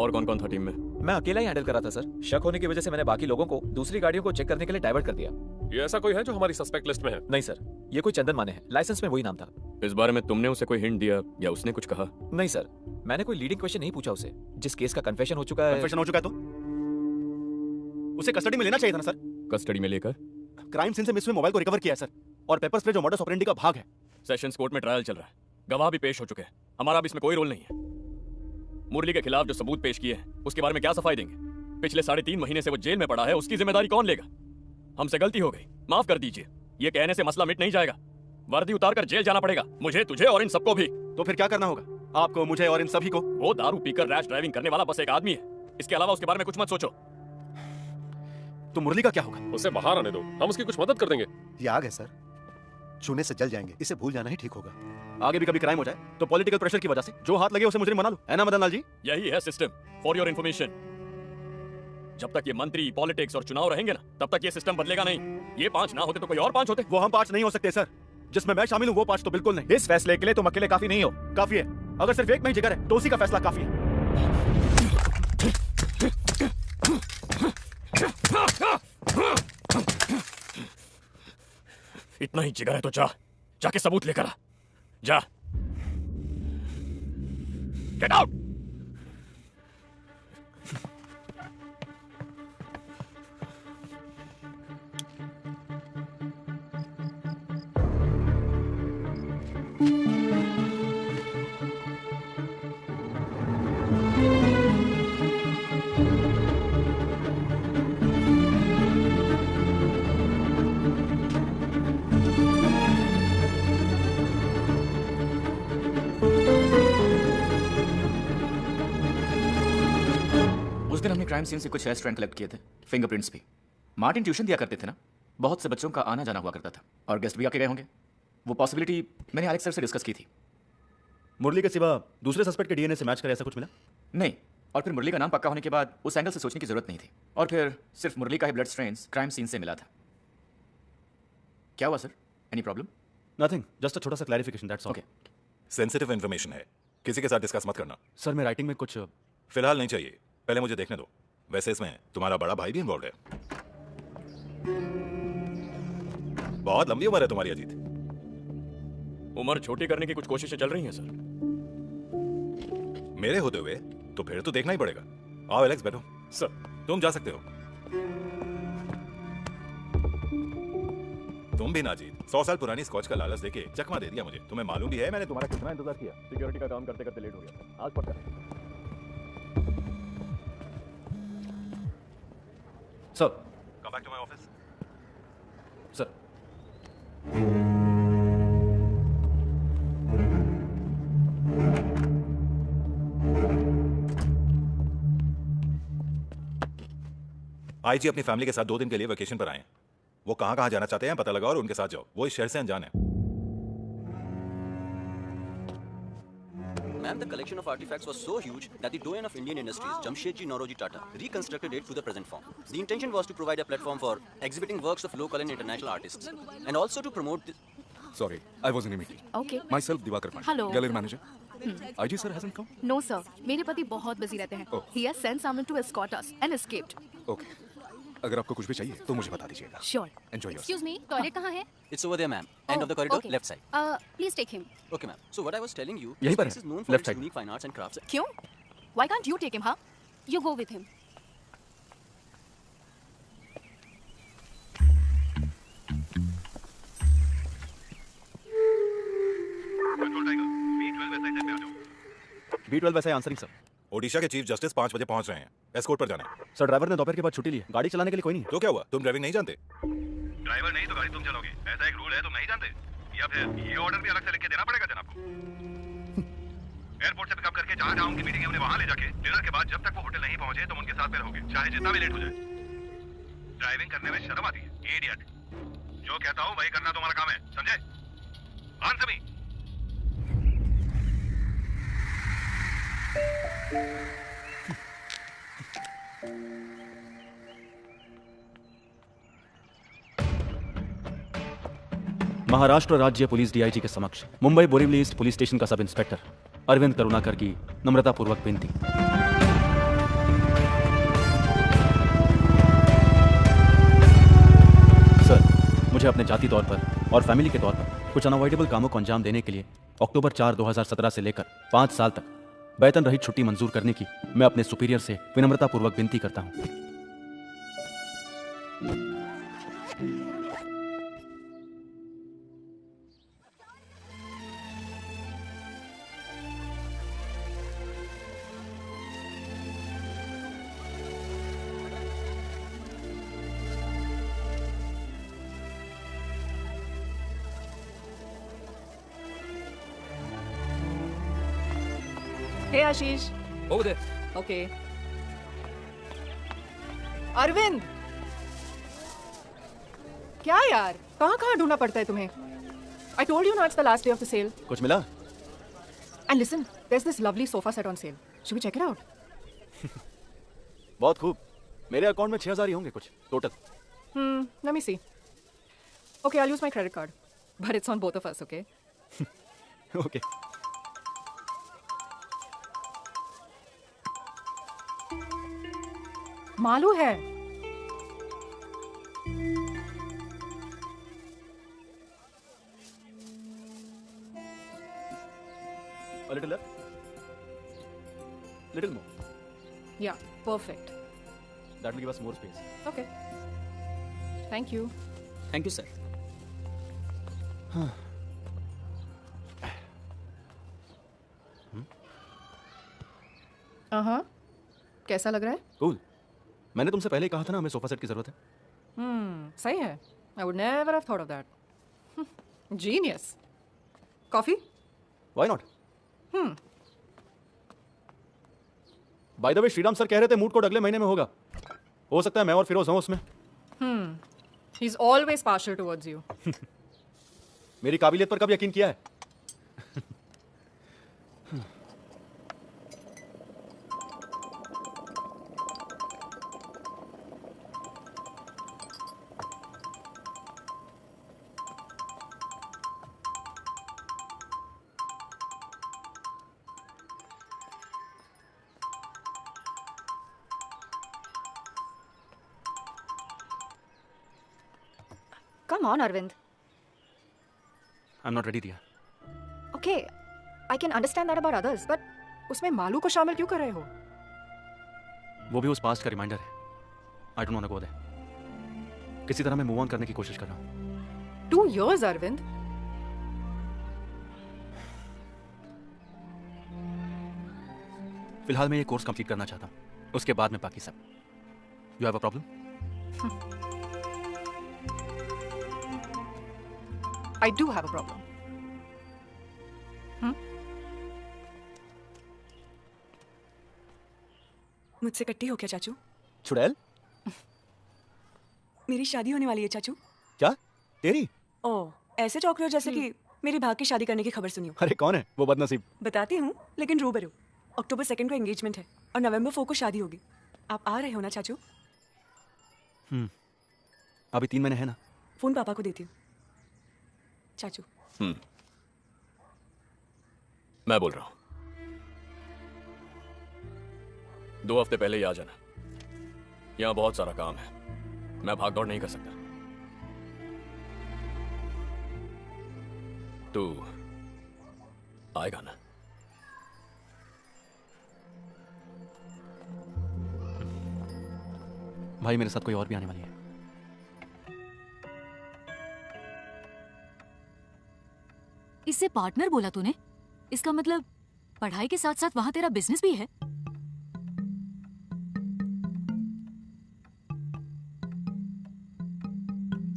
और कौन कौन था टीम में? मैं अकेला ही हैंडल कर रहा था सर। शक होने की वजह से मैंने बाकी लोगों को दूसरी गाड़ियों को चेक करने के लिए डाइवर्ट कर दिया। ये ऐसा कोई है जो हमारी सस्पेक्ट लिस्ट में है? नहीं सर, ये कोई चंदन माने है, लाइसेंस में वही नाम था। इस बारे में तुमने उसे कोई हिंट दिया या उसने कुछ कहा? नहीं सर, मैंने कोई लीडिंग क्वेश्चन नहीं पूछा उसे। जिस केस का कन्फेशन हो चुका है। कन्फेशन हो चुका है तो उसे कस्टडी में लेना चाहिए था ना सर। कस्टडी में लेकर? क्राइम सीन से मिस हुए मोबाइल को रिकवर किया है सर, और पेपर स्प्रे जो मॉडस ऑपरेंडी का भाग है। सेशंस कोर्ट में ट्रायल चल रहा है, गवाह भी पेश हो चुके हैं। हमारा भी इसमें कोई रोल नहीं है। मुरली के खिलाफ जो सबूत पेश किए हैं उसके बारे में क्या सफाई देंगे? पिछले 3.5 महीने से वो जेल में पड़ा है, उसकी जिम्मेदारी कौन लेगा? हमसे गलती हो गई, माफ कर दीजिए। ये कहने से मसला मिट नहीं जाएगा। वर्दी उतारकर जेल जाना पड़ेगा, मुझे, तुझे और इन सबको भी। तो फिर क्या करना होगा आपको, मुझे और इन सभी को? वो दारू पीकर रैश ड्राइविंग करने वाला बस एक आदमी है, इसके अलावा उसके बारे में कुछ मत सोचो। तो मुरली का क्या होगा? उसे बाहर आने दो, हम उसकी कुछ मदद कर देंगे। ये आग है सर, छूने से जल जाएंगे, इसे भूल जाना ही ठीक होगा। आगे भी कभी क्राइम हो जाए तो पॉलिटिकल प्रेशर की वजह से जो हाथ लगे उसे मुजरिम बना लो, है ना मदन लाल जी? यही है सिस्टम, फॉर योर इन्फॉर्मेशन। जब तक ये मंत्री, पॉलिटिक्स और चुनाव रहेंगे ना, तब तक ये सिस्टम बदलेगा नहीं। ये 5 ना होते तो कोई और 5 होते। वो हम 5 नहीं हो सकते सर, जिसमें मैं शामिल हूँ वो 5 तो बिल्कुल नहीं। इस फैसले के लिए तुम अकेले काफी नहीं हो। काफी है, अगर सिर्फ एक में ही जिगर है तो उसी का फैसला काफी है। इतना ही जिगर है तो जाके सबूत लेकर आ, जा। Get out. दिन हमने क्राइम सीन से कुछ हेयर स्ट्रैंड कलेक्ट किए थे, फिंगरप्रिंट्स भी। मार्टिन ट्यूशन दिया करते थे ना, बहुत से बच्चों का आना जाना हुआ करता था, और गेस्ट भी आके गए होंगे। वो पॉसिबिलिटी मैंने एलेक्स सर से डिस्कस की थी। मुरली के सिवा दूसरे सस्पेक्ट के डीएनए से मैच करे ऐसा कुछ मिला? नहीं, और फिर मुरली का नाम पक्का होने के बाद उस एंगल से सोचने की जरूरत नहीं थी, और फिर सिर्फ मुरली का ही ब्लड स्ट्रेन्स क्राइम सीन से मिला था। क्या हुआ sir, any problem? Nothing, just a छोटा सा clarification, that's all. Okay, sensitive information है, किसी के साथ डिस्कस मत करना। सर मैं राइटिंग में कुछ फिलहाल नहीं चाहिए, पहले मुझे देखने दो। वैसे इसमें तुम्हारा बड़ा भाई भी इन्वॉल्व है। बहुत लंबी उम्र है तुम्हारी अजीत। उम्र छोटी करने की कुछ कोशिशें चल रही हैं सर। मेरे होते हुए तो फिर तो देखना ही पड़ेगा। आओ एलेक्स, बैठो। सर तुम जा सकते हो। तुम भी ना जीत, 100 साल पुरानी स्कॉच का लालच देके चकमा दे दिया मुझे। तुम्हें मालूम भी है मैंने तुम्हारा कितना इंतजार किया। सिक्योरिटी का काम करते करते लेट हो गया, आज पक्का। Sir, come back to my office. Sir IG अपनी फैमिली के साथ 2 दिन के लिए वेकेशन पर आए हैं। वो कहाँ कहाँ जाना चाहते हैं पता लगाओ और उनके साथ जाओ। वो इस शहर से अनजान है। Ma'am, the collection of artifacts was so huge that the doyen of Indian industries, Jamshedji Nauroji Tata, reconstructed it to the present form. The intention was to provide a platform for exhibiting works of local and international artists, and also to promote the... Sorry, I was in a meeting. Okay. Myself, Diwakar Pandey. Hello. Gallery manager. IG sir hasn't come? No sir, मेरे पति बहुत busy रहते हैं. Oh. He has sent someone to escort us and escaped. Okay. अगर आपको कुछ भी चाहिए तो मुझे बता दीजिएगा। Sure. Enjoy yourself. Excuse me, toilet कहाँ है? It's over there, ma'am. End of the corridor, left side. Please take him. Okay, ma'am. So what I was telling you, यहीं पर this है, place is known for left its side. unique fine arts and crafts. क्यों? Why can't you take him, huh? You go with him. B12 वैसे answering sir. Odisha के chief justice 5 बजे पहुंच रहे हैं। एस्कॉर्ट पर जाना है। सर ड्राइवर ने दोपहर के बाद छुट्टी ली है। गाड़ी चलाने के लिए कोई नहीं है। तो क्या हुआ? तुम ड्राइविंग नहीं जानते? ड्राइवर नहीं तो गाड़ी तुम चलोगे, ऐसा एक रूल है, तुम नहीं जानते? या फिर ये ऑर्डर भी अलग से लिख के देना पड़ेगा जनाब को? एयरपोर्ट से पिकअप करके जहाँ उनकी मीटिंग है उन्हें वहाँ ले जाके डिनर के बाद जब तक वो होटल नहीं पहुंचे तुम उनके साथ फिर रहोगे, चाहे जितना भी लेट हो जाए। ड्राइविंग करने में शर्म आती है, इडियट। जो कहता हूँ वही करना तुम्हारा काम है, समझे? Answer me. महाराष्ट्र राज्य पुलिस डीआईजी के समक्ष Mumbai Borivali east police station का सब इंस्पेक्टर अरविंद करुणाकर की नम्रतापूर्वक विनती। सर, मुझे अपने जाति तौर पर और फैमिली के तौर पर कुछ अनअवॉइडेबल कामों को अंजाम देने के लिए अक्टूबर 4, 2017 से लेकर 5 साल तक वेतन रहित छुट्टी मंजूर करने की मैं अपने सुपीरियर से विनम्रतापूर्वक विनती करता हूं। Hey Ashish. Over there. Okay. Arvind, क्या यार, कहाँ कहाँ ढूंढना पड़ता है तुम्हें? I told you now it's the last day of the sale. कुछ मिला? And listen, there's this lovely sofa set on sale. Should we check it out? बहुत खूब। मेरे अकाउंट में 6000 ही होंगे कुछ total. Let me see. Okay, I'll use my credit card. But it's on both of us, okay? Okay. Malu है। A little left. Little more. Yeah, perfect. That will give us more space. Okay. Thank you. Thank you sir. हाँ, कैसा लग रहा है? Cool. मैंने तुमसे पहले ही कहा था ना हमें सोफा सेट की जरूरत है। सही है। I would never have thought of that. Genius. Coffee? Why not? By the way Shriram sir कह रहे थे मूड कोर्ट अगले महीने में होगा। हो सकता है मैं और फिरोज हूं उसमें। He's always partial towards you. मेरी काबिलियत पर कब यकीन किया है? Come on, Arvind. I'm not ready, Diya. Okay, I can understand that about others, but उसमें मालू को शामिल क्यों कर रहे हो? वो भी उस पास्ट का रिमाइंडर है। I don't want to go there. किसी तरह मैं मूव ऑन करने की कोशिश कर रहा हूँ। 2 years, Arvind. फिलहाल मैं ये कोर्स कंप्लीट करना चाहता हूँ। उसके बाद में बाकी सब। You have a problem? I do have a problem. मुझसे कट्टी हो क्या चाचू? चुड़ैल? मेरी शादी होने वाली है चाचू। क्या? तेरी? ओह, ऐसे चौंक रहे हो जैसे कि मेरी भाग की शादी करने की खबर सुनी हो। अरे कौन है वो बदनसीब? बताती हूँ, लेकिन रूबरू। अक्टूबर 2 को एंगेजमेंट है और नवंबर 4 को शादी होगी। आप आ रहे हो ना चाचू? अभी 3 महीने है ना। फोन पापा को देती हूँ। चाचू। मैं बोल रहा हूं, 2 हफ्ते पहले ही आ जाना। यहां बहुत सारा काम है, मैं भाग दौड़ नहीं कर सकता। तू आएगा ना? भाई मेरे साथ कोई और भी आने वाली है। इससे पार्टनर बोला तूने? इसका मतलब पढ़ाई के साथ साथ वहां तेरा बिजनेस भी है?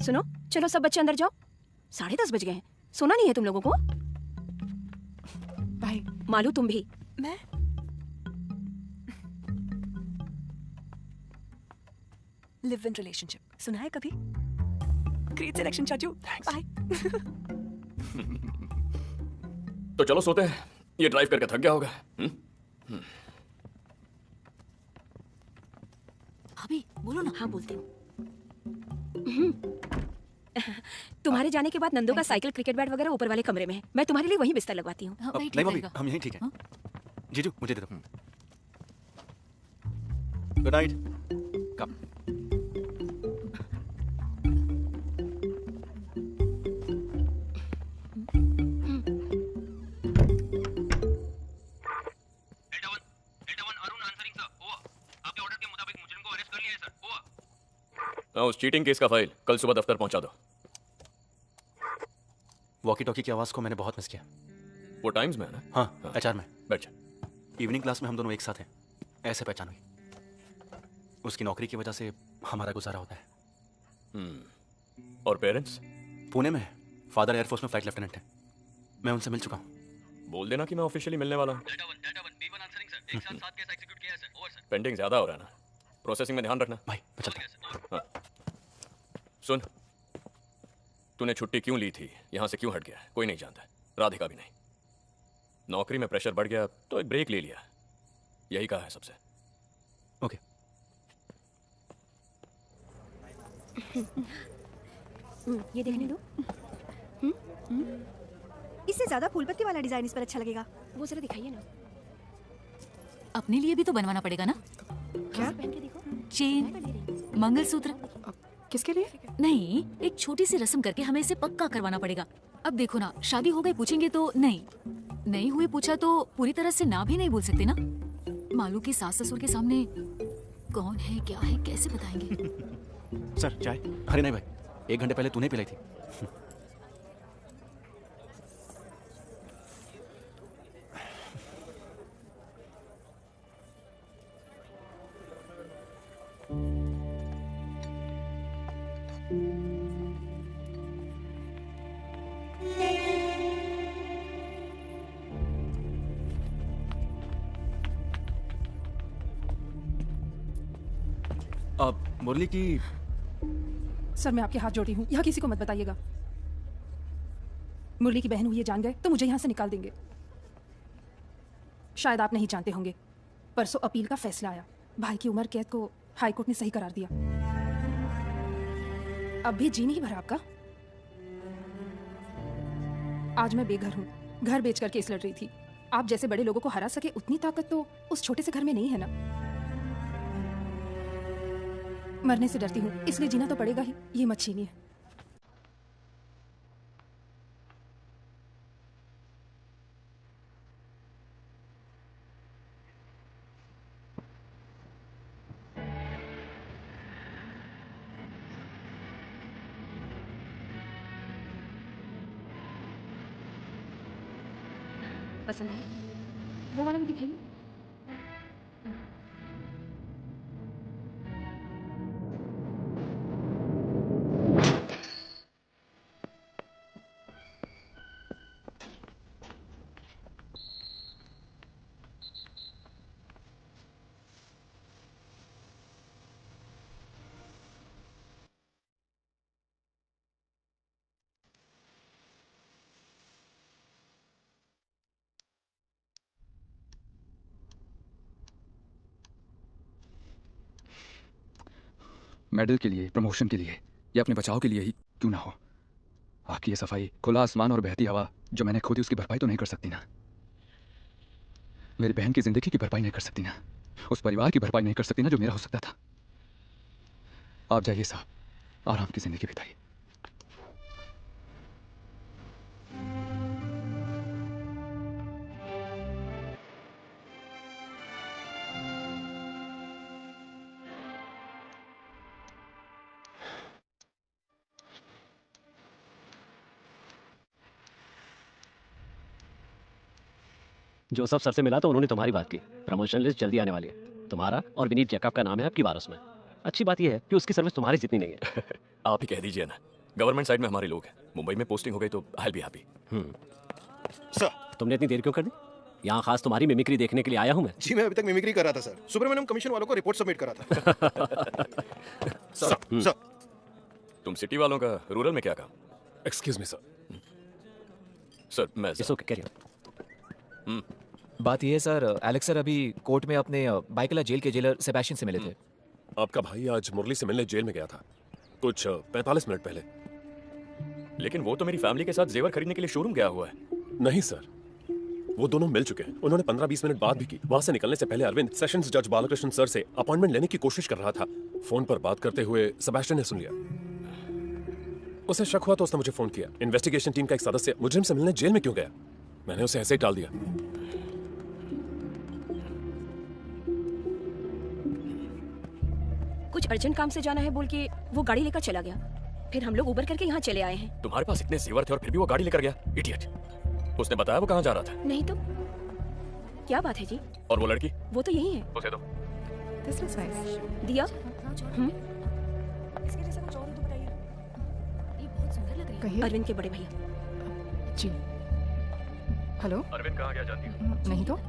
सुनो, चलो सब बच्चे अंदर जाओ। 10:30 बज गए हैं। सोना नहीं है तुम लोगों को? भाई मालू तुम भी। मैं लिव इन रिलेशनशिप सुना है कभी? ग्रेट सिलेक्शन चाचू। बाय। तो चलो सोते हैं, ये ड्राइव करके थक गया होगा। भाभी बोलो ना। हाँ बोलती हूँ। तुम्हारे जाने के बाद नंदो का साइकिल, क्रिकेट बैट वगैरह ऊपर वाले कमरे में है। मैं तुम्हारे लिए वहीं बिस्तर लगवाती हूँ। नहीं मम्मी, हम यहीं ठीक है। जीजू मुझे दे दो। Good night. कम। उस चीटिंग केस का फाइल कल सुबह दफ्तर पहुंचा दो। वॉकी टॉकी की आवाज को मैंने बहुत मिस किया। वो टाइम्स में है ना? हाँ, एचआर में। बैठ जा। इवनिंग क्लास में हम दोनों एक साथ हैं, ऐसे पहचान हुई। उसकी नौकरी की वजह से हमारा गुजारा होता है। और पेरेंट्स? पुणे में है। फादर एयरफोर्स में फ्लाइट लेफ्टिनेंट है। मैं उनसे मिल चुका हूँ। बोल देना कि मैं ऑफिशियली मिलने वाला हूँ। पेंडिंग ज्यादा हो रहा है ना, प्रोसेसिंग में ध्यान रखना। भाई मैं चलता हूँ। सुन, तूने छुट्टी क्यों ली थी, यहां से क्यों हट गया, कोई नहीं जानता, राधिका भी नहीं। नौकरी में प्रेशर बढ़ गया तो एक ब्रेक ले लिया, यही कहा है सबसे। ओके। ये देखने दो। इससे ज्यादा फूलपत्ती वाला डिजाइन इस पर अच्छा लगेगा। वो जरा दिखाइए ना। अपने लिए भी तो बनवाना पड़ेगा ना? क्या? पहन के देखो। चेन, मंगलसूत्र। किसके लिए? नहीं, एक छोटी सी रस्म करके हमें इसे पक्का करवाना पड़ेगा। अब देखो ना, शादी हो गई पूछेंगे तो नहीं हुई पूछा तो पूरी तरह से ना भी नहीं बोल सकते ना। मालू की सास ससुर के सामने कौन है क्या है कैसे बताएंगे? सर चाय? अरे नहीं भाई, 1 घंटे पहले तूने पिलाई थी। अब मुरली की। सर मैं आपके हाथ जोड़ी हूँ, यहाँ किसी को मत बताइएगा। मुरली की बहन हुई है जान गए तो मुझे यहाँ से निकाल देंगे। शायद आप नहीं जानते होंगे, परसों अपील का फैसला आया। भाई की उम्र कैद को हाई कोर्ट ने सही करार दिया। अब भी जी नहीं भरा आपका? आज मैं बेघर हूँ, घर बेचकर केस लड़ रही थी। आप जैसे बड़े लोगों को हरा सके उतनी ताकत तो उस छोटे से घर में नहीं है ना। मरने से डरती हूँ, इसलिए जीना तो पड़ेगा ही। ये मत छीनिए। पसंद है? वो वाला भी दिखाइए। मेडल के लिए, प्रमोशन के लिए या अपने बचाव के लिए ही क्यों ना हो, आपकी ये सफाई, खुला आसमान और बहती हवा जो मैंने खोदी उसकी भरपाई तो नहीं कर सकती ना। मेरी बहन की जिंदगी की भरपाई नहीं कर सकती ना, उस परिवार की भरपाई नहीं कर सकती ना जो मेरा हो सकता था। आप जाइए साहब, आराम की जिंदगी बिताइए। जोसेफ सर से मिला तो उन्होंने तुम्हारी बात की। प्रमोशन लिस्ट जल्दी आने वाली है। तुम्हारा और विनीत जैकब का नाम है आपकी 12 में। अच्छी बात यह है कि उसकी सर्विस तुम्हारी जितनी नहीं है। आप ही कह दीजिए ना, गवर्नमेंट साइड में हमारे लोग हैं। मुंबई में पोस्टिंग हो गई तो I will be happy. Sir, तुमने इतनी देर क्यों कर दी? यहाँ खास तुम्हारी मिमिक्री देखने के लिए आया हूँ मैं। जी, मैं अभी तक मिमिक्री कर रहा था सर। सुब्रमण्यम कमीशन वालों को रिपोर्ट सबमिट करा था। सर, तुम सिटी वालों का रूरल में क्या काम? Excuse me sir. सर मैं बात यह है सर, एलेक्स सर अभी कोर्ट में अपने बाइकला जेल के जेलर सेबेस्टियन से मिले थे। आपका भाई आज मुरली से मिलने जेल में गया था कुछ 45 मिनट पहले। लेकिन वो तो मेरी फैमिली के साथ जेवर खरीदने के लिए शोरूम गया हुआ है। नहीं सर, वो दोनों मिल चुके हैं। उन्होंने 15-20 मिनट बाद भी की। वहां से निकलने से पहले अरविंद सेशंस जज बालकृष्ण सर से अपॉइंटमेंट लेने की कोशिश कर रहा था। फोन पर बात करते हुए सेबेस्टियन ने सुन लिया। उसे शक हुआ तो उसने मुझे फोन किया। इन्वेस्टिगेशन टीम का एक सदस्य मुजरिम से मिलने जेल में क्यों गया? मैंने उसे ऐसे ही टाल दिया। कुछ अर्जेंट काम से जाना है बोल के वो गाड़ी लेकर चला गया। फिर हम लोग उबर करके यहाँ चले आए हैं। तुम्हारे पास इतने जेवर थे और फिर भी वो गाड़ी लेकर गया? इडियट। उसने बताया वो कहाँ जा रहा था? नहीं तो क्या बात है जी? और वो लड़की? वो तो यही है। उसे दो। This looks nice. दिया? इसके जैसा कुछ और हो तो बताइए। ये बहुत सुंदर लग रही है। कहिए। अरविंद के बड़े भैया। जी। हेलो? अरविंद कहाँ गया जानती हो? नहीं तो?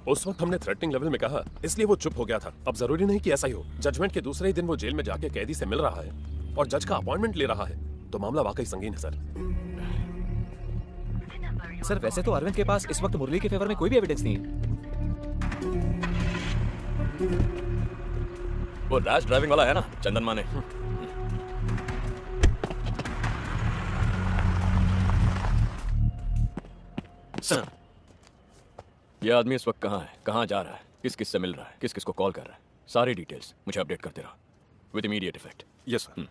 उस वक्त हमने थ्रेटनिंग लेवल में कहा, इसलिए वो चुप हो गया था। अब जरूरी नहीं कि ऐसा ही हो। जजमेंट के दूसरे ही दिन वो जेल में जाके कैदी से मिल रहा है और जज का अपॉइंटमेंट ले रहा है, तो मामला वाकई संगीन है सर। सर वैसे तो अरविंद के पास इस वक्त मुरली के फेवर में कोई भी एविडेंस नहीं है। वो रैश ड्राइविंग वाला है ना, चंदन माने। सर, ये आदमी इस वक्त कहाँ है, कहाँ जा रहा है, किस किस से मिल रहा है, किस किस को कॉल कर रहा है, सारी डिटेल्स मुझे अपडेट करते रहो with immediate effect. Yes sir.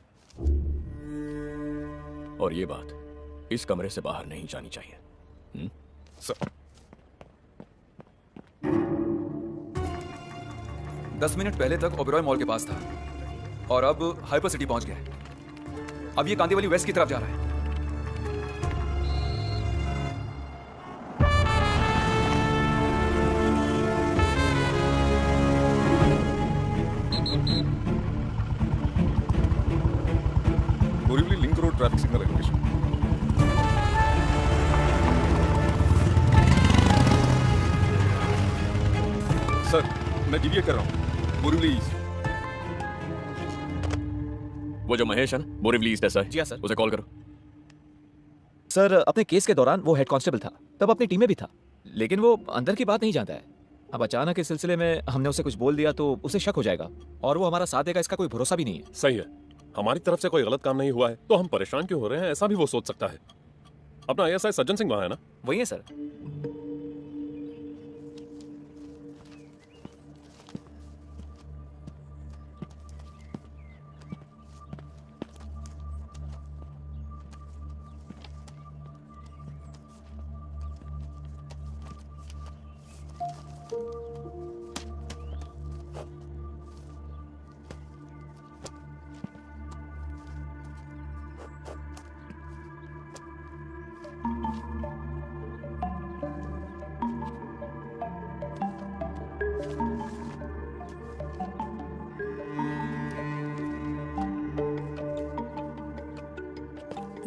और ये बात इस कमरे से बाहर नहीं जानी चाहिए। सर। 10 मिनट पहले तक ओबेरॉय मॉल के पास था और अब हाइपर सिटी पहुंच गया है। अब ये कांदीवली वेस्ट की तरफ जा रहा है। Borivali link road traffic signal location. Sir, मैं डीविएट कर रहा हूँ बोरीवली ईस्ट। वो जो महेश है ना, बोरीवली ईस्ट ऐसा है? जी हाँ सर। उसे कॉल करो। सर अपने केस के दौरान वो हेड कांस्टेबल था, तब अपनी टीम में भी था, लेकिन वो अंदर की बात नहीं जानता है। अब अचानक इस सिलसिले में हमने उसे कुछ बोल दिया तो उसे शक हो जाएगा और वो हमारा साथ देगा, इसका कोई भरोसा भी नहीं है। सही है, हमारी तरफ से कोई गलत काम नहीं हुआ है तो हम परेशान क्यों हो रहे हैं, ऐसा भी वो सोच सकता है। अपना ASI सज्जन सिंह वहां है ना? वही है सर।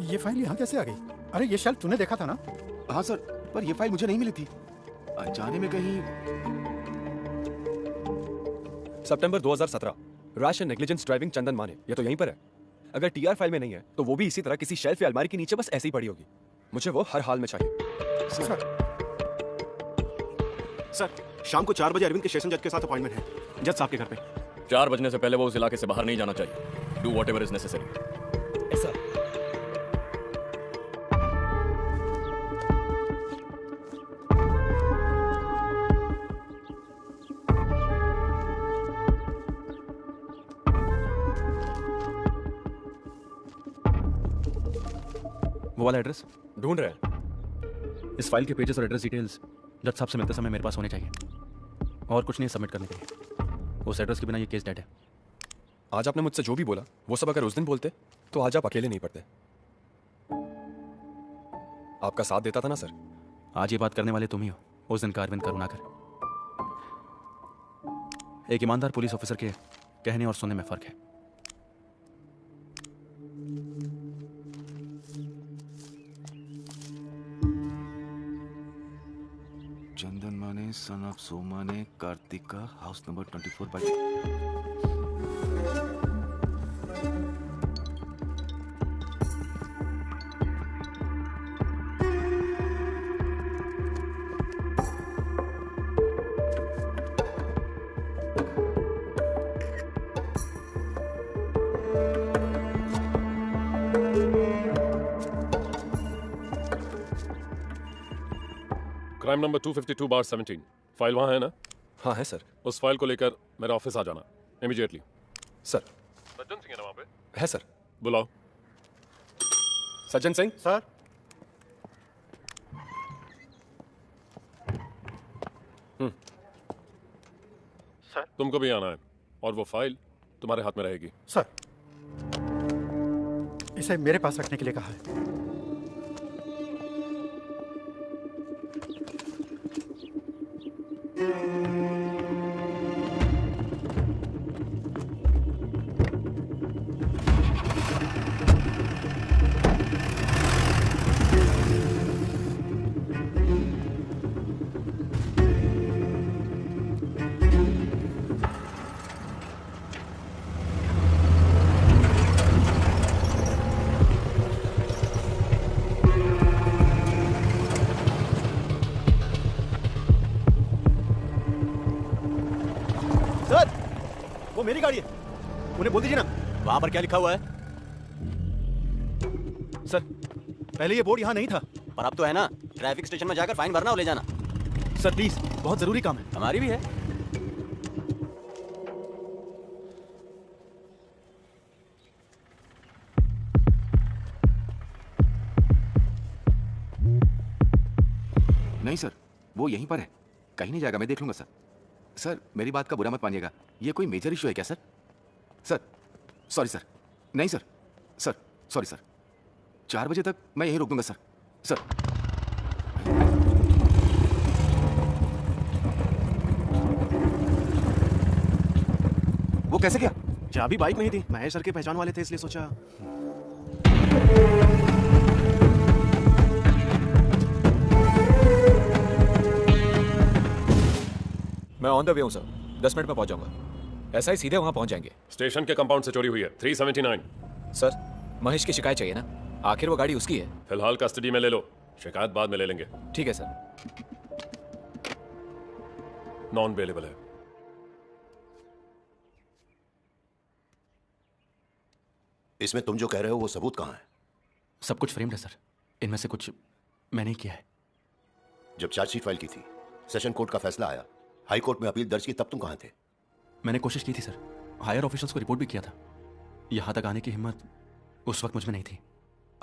ये फाइल यहाँ कैसे आ गई? अरे ये शेल्फ तूने देखा था ना? हाँ सर, पर ये फाइल मुझे नहीं मिली थी। जाने में कहीं सितंबर 2017 रैश एंड नेग्लिजेंस ड्राइविंग चंदन माने, ये तो यहीं पर है। अगर TR फाइल में नहीं है तो वो भी इसी तरह किसी शेल्फ या अलमारी के नीचे बस ऐसे ही पड़ी होगी। मुझे वो हर हाल में चाहिए। सर शाम को 4 बजे अरविंद के सेशन जज के साथ अपॉइंटमेंट है, जज साहब के घर पे। 4 बजने से पहले वो उस इलाके से बाहर नहीं जाना चाहिए। Do whatever is necessary. Sir. वो वाला एड्रेस ढूंढ रहे हैं। इस फाइल के पेजेस और एड्रेस डिटेल्स जज साहब से मिलते समय मेरे पास होने चाहिए, और कुछ नहीं सबमिट करने के लिए। उस एड्रेस के बिना ये केस डेड है। आज आपने मुझसे जो भी बोला वो सब अगर उस दिन बोलते तो आज आप अकेले नहीं पड़ते। आपका साथ देता था ना सर। आज ये बात करने वाले तुम ही हो, उस दिन का अरविंद करुणाकर। एक ईमानदार पुलिस ऑफिसर के कहने और सुनने में फर्क है। चंदन माने सन ऑफ सोमा ने Kartika house number 24 crime number 252/17। File वहाँ है ना? हाँ है सर। उस फाइल को लेकर मेरे ऑफिस आ जाना इमीडिएटली। सर। सज्जन सिंह है ना वहाँ पे? है सर। बुलाओ। सज्जन सिंह। सर। सर। तुमको भी आना है, और वो फाइल तुम्हारे हाथ में रहेगी। सर, इसे मेरे पास रखने के लिए कहा है। वो मेरी गाड़ी है, उन्हें बोल दीजिए ना। वहां पर क्या लिखा हुआ है? सर, पहले ये बोर्ड यहाँ नहीं था। पर अब तो है ना। ट्रैफिक स्टेशन में जाकर फाइन भरना और ले जाना। सर प्लीज, बहुत जरूरी काम है। हमारी भी है। नहीं सर, वो यहीं पर है, कहीं नहीं जाएगा, मैं देख लूंगा सर। सर मेरी बात का बुरा मत मानिएगा, ये कोई मेजर इशू है क्या सर? Sir sorry sir. नहीं सर, सर सॉरी सर। 4 बजे तक मैं यहीं रोक दूंगा सर। सर वो कैसे किया? चाबी बाइक में ही थी, महेश सर के पहचान वाले थे इसलिए सोचा। मैं ऑन द वे हूं सर, 10 मिनट में पहुंच जाऊंगा। ऐसा ही सीधे वहां पहुंच जाएंगे। स्टेशन के कंपाउंड से चोरी हुई है 379। सर महेश की शिकायत चाहिए ना, आखिर वो गाड़ी उसकी है। फिलहाल कस्टडी में ले लो, शिकायत बाद में ले लेंगे। ठीक है सर। नॉन अवेलेबल है। इसमें तुम जो कह रहे हो वो सबूत कहाँ है? सब कुछ फ्रेम्ड है सर, इनमें से कुछ मैंने किया है। जब चार्जशीट फाइल की थी, सेशन कोर्ट का फैसला आया, हाई कोर्ट में अपील दर्ज की, तब तुम कहाँ थे? मैंने कोशिश की थी सर, हायर ऑफिशियल्स को रिपोर्ट भी किया था। यहां तक आने की हिम्मत उस वक्त मुझ में नहीं थी।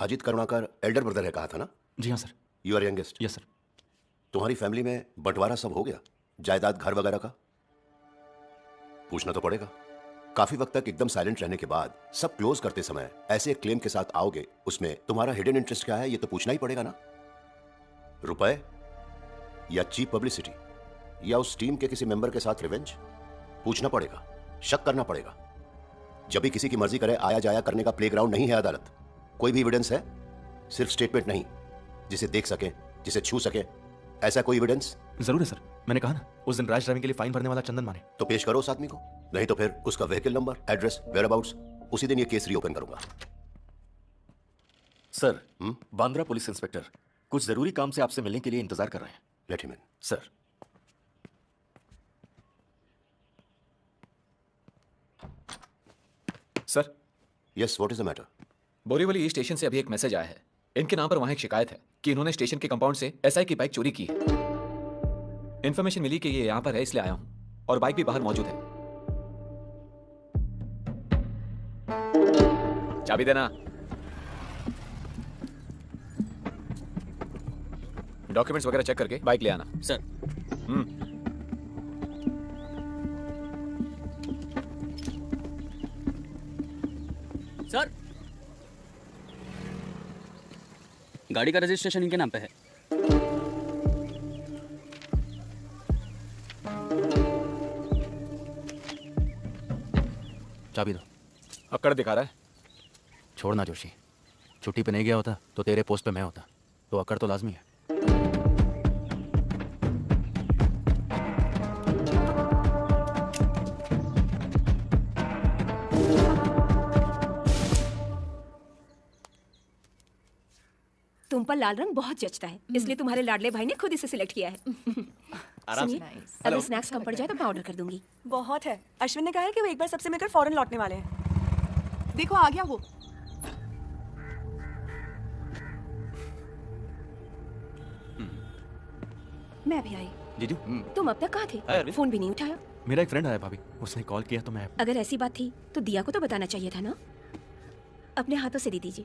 अजित करुणाकर एल्डर ब्रदर है कहा था ना? जी हाँ sir. You are youngest? Yes sir. तुम्हारी फैमिली में बंटवारा सब हो गया, जायदाद घर वगैरह का? पूछना तो पड़ेगा। काफी वक्त तक एकदम साइलेंट रहने के बाद सब क्लोज करते समय ऐसे एक क्लेम के साथ आओगे, उसमें तुम्हारा हिडन इंटरेस्ट क्या है ये तो पूछना ही पड़ेगा ना। रुपए या चीप पब्लिसिटी या उस टीम के किसी मेंबर के साथ रिवेंज? पूछना पड़ेगा, शक करना पड़ेगा। जब भी किसी की मर्जी करे आया जाया करने का प्लेग्राउंड नहीं है अदालत। कोई भी एविडेंस है, सिर्फ स्टेटमेंट नहीं, जिसे देख सके, जिसे छू सके, ऐसा कोई एविडेंस? जरूर है सर, मैंने कहा ना उस दिन रैश ड्राइविंग के लिए फाइन भरने वाला चंदन माने। तो पेश करो उस आदमी को, नहीं तो फिर उसका व्हीकल नंबर, एड्रेस, वेयरअबाउट्स, उसी दिन ये केस रीओपन करूंगा। सर, बांद्रा पुलिस इंस्पेक्टर कुछ जरूरी काम से आपसे मिलने के लिए इंतजार कर रहे हैं। Let him in. Sir. Sir. Yes, what is the matter? Borivali station से अभी एक मैसेज आया है। इनके नाम पर वहां एक शिकायत है कि इन्होंने स्टेशन के कंपाउंड से एसआई की बाइक चोरी की है। इन्फॉर्मेशन मिली कि ये यहाँ पर है, इसलिए आया हूँ और बाइक भी बाहर मौजूद है। चाबी देना। डॉक्यूमेंट्स वगैरह चेक करके बाइक ले आना। सर। सर, गाड़ी का रजिस्ट्रेशन इनके नाम पे है। चाबी दो। अक्कड़ दिखा रहा है। छोड़ना जोशी, छुट्टी पे नहीं गया होता तो तेरे पोस्ट पे मैं होता, तो अक्कड़ तो लाजमी है। तुम पर लाल रंग बहुत जचता है, इसलिए तुम्हारे लाडले भाई ने खुद इसे सिलेक्ट किया है। आराम से। सुनिए, अगर स्नैक्स कम पड़ जाए तो मैं ऑर्डर कर दूंगी। बहुत है। अश्विन ने कहा है कि वो एक बार सबसे मिलकर फौरन लौटने वाले हैं। देखो आ गया वो। मैं भी आई। जीजू, तुम अब तक कहाँ हाय, थे? अरविंद। फोन भी नहीं उठाया। मेरा एक फ्रेंड आया भाभी, उसने कॉल किया तो मैं। अगर ऐसी बात थी तो दिया को तो बताना चाहिए था ना। अपने हाथों से दे दीजिए।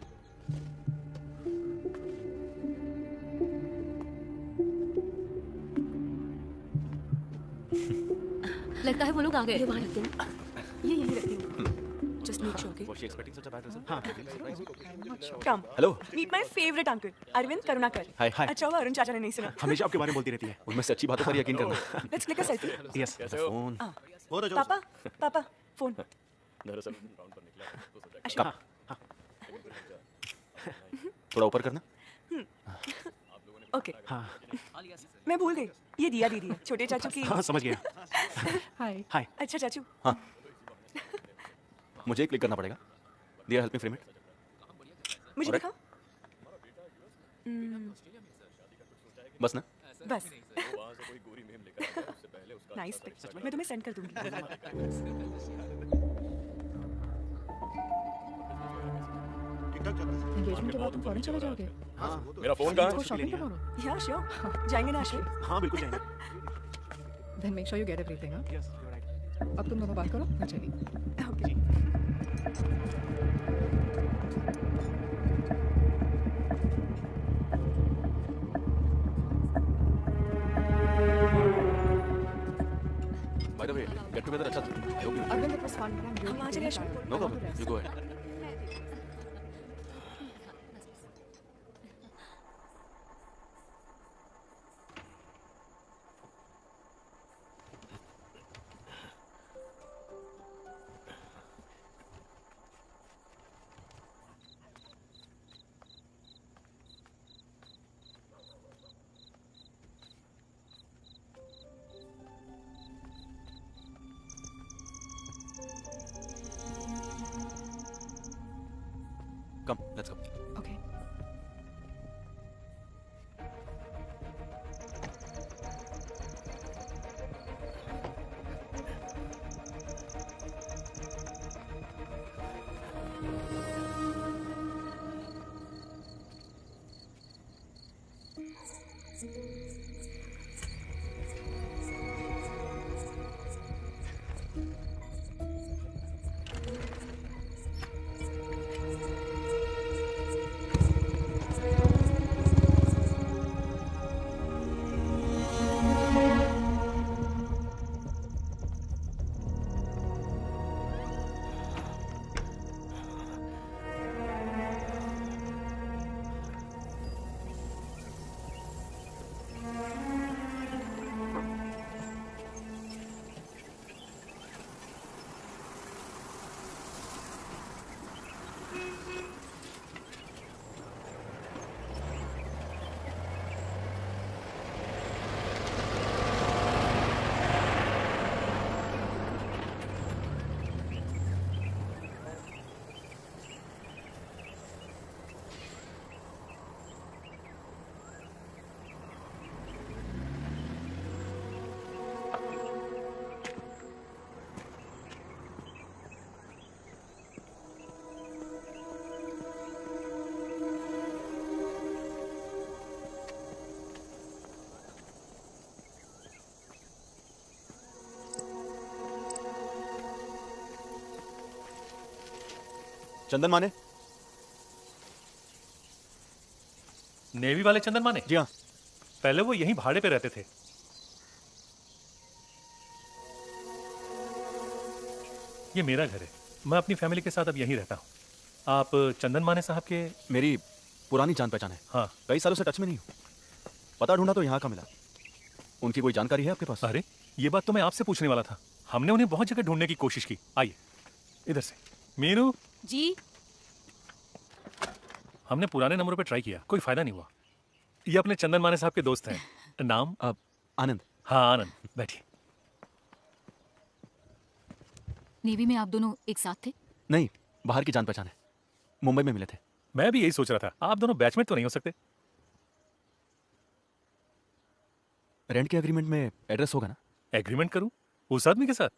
लगता है वो लोग आ गए। वहाँ रख देना। ये यही रखती हूँ। Just make sure, okay? Was she expecting such a bad result? Come. Hello. Meet my favorite uncle, Arvind Karunakar. Hi, hi. अच्छा हुआ अरुण चाचा ने नहीं सुना। हमेशा आपके बारे में बोलती रहती है, उनमें से अच्छी बातों पर यकीन करना। Let's click a selfie. Yes, phone. पापा, पापा, फोन। दरअसल अश्विन। थोड़ा ऊपर करना। ओके। मैं भूल गई, ये दिया दीदी है, छोटे चाचू की। हाँ, समझ गया। हाय। हाय। अच्छा चाचू। हाँ। मुझे क्लिक करना पड़ेगा। Diya, help me frame it. मुझे Alright. दिखाओ। बस ना। बस। Nice pic. मैं तुम्हें सेंड कर दूंगी। एंगेजमेंट के बाद तुम फौरन चले जाओगे? हाँ, मेरा फोन कहाँ है? को शॉपिंग tomorrow? या श्योर। जाएंगे ना अश्विन? हाँ बिल्कुल जाएंगे। Then make sure you get everything, हाँ? Yes, you're right. अब तुम दोनों बात करो, मैं चली। Okay. By the way, get together अच्छा था। I hope you enjoyed. Arvind, it was fun, but I'm really हम आ चले Ashwin. No problem. You go ahead. चंदन माने? नेवी वाले चंदन माने? जी हाँ। पहले वो यहीं भाड़े पे रहते थे। ये मेरा घर है, मैं अपनी फैमिली के साथ अब यहीं रहता हूँ। आप चंदन माने साहब के? मेरी पुरानी जान पहचान है। हाँ। कई सालों से टच में नहीं हूँ। पता ढूंढा तो यहाँ का मिला। उनकी कोई जानकारी है आपके पास? अरे ये बात तो मैं आपसे पूछने वाला था। हमने उन्हें बहुत जगह ढूंढने की कोशिश की। आइए इधर से। मीनू जी। हमने पुराने नंबरों पे ट्राई किया, कोई फायदा नहीं हुआ। ये अपने चंदन माने साहब के दोस्त हैं। नाम? आनंद। हाँ आनंद, बैठिए। नेवी में आप दोनों एक साथ थे? नहीं, बाहर की जान पहचान है। मुंबई में मिले थे। मैं भी यही सोच रहा था, आप दोनों बैचमेट तो नहीं हो सकते? रेंट के एग्रीमेंट में एड्रेस होगा ना? एग्रीमेंट करूं? उस आदमी के साथ?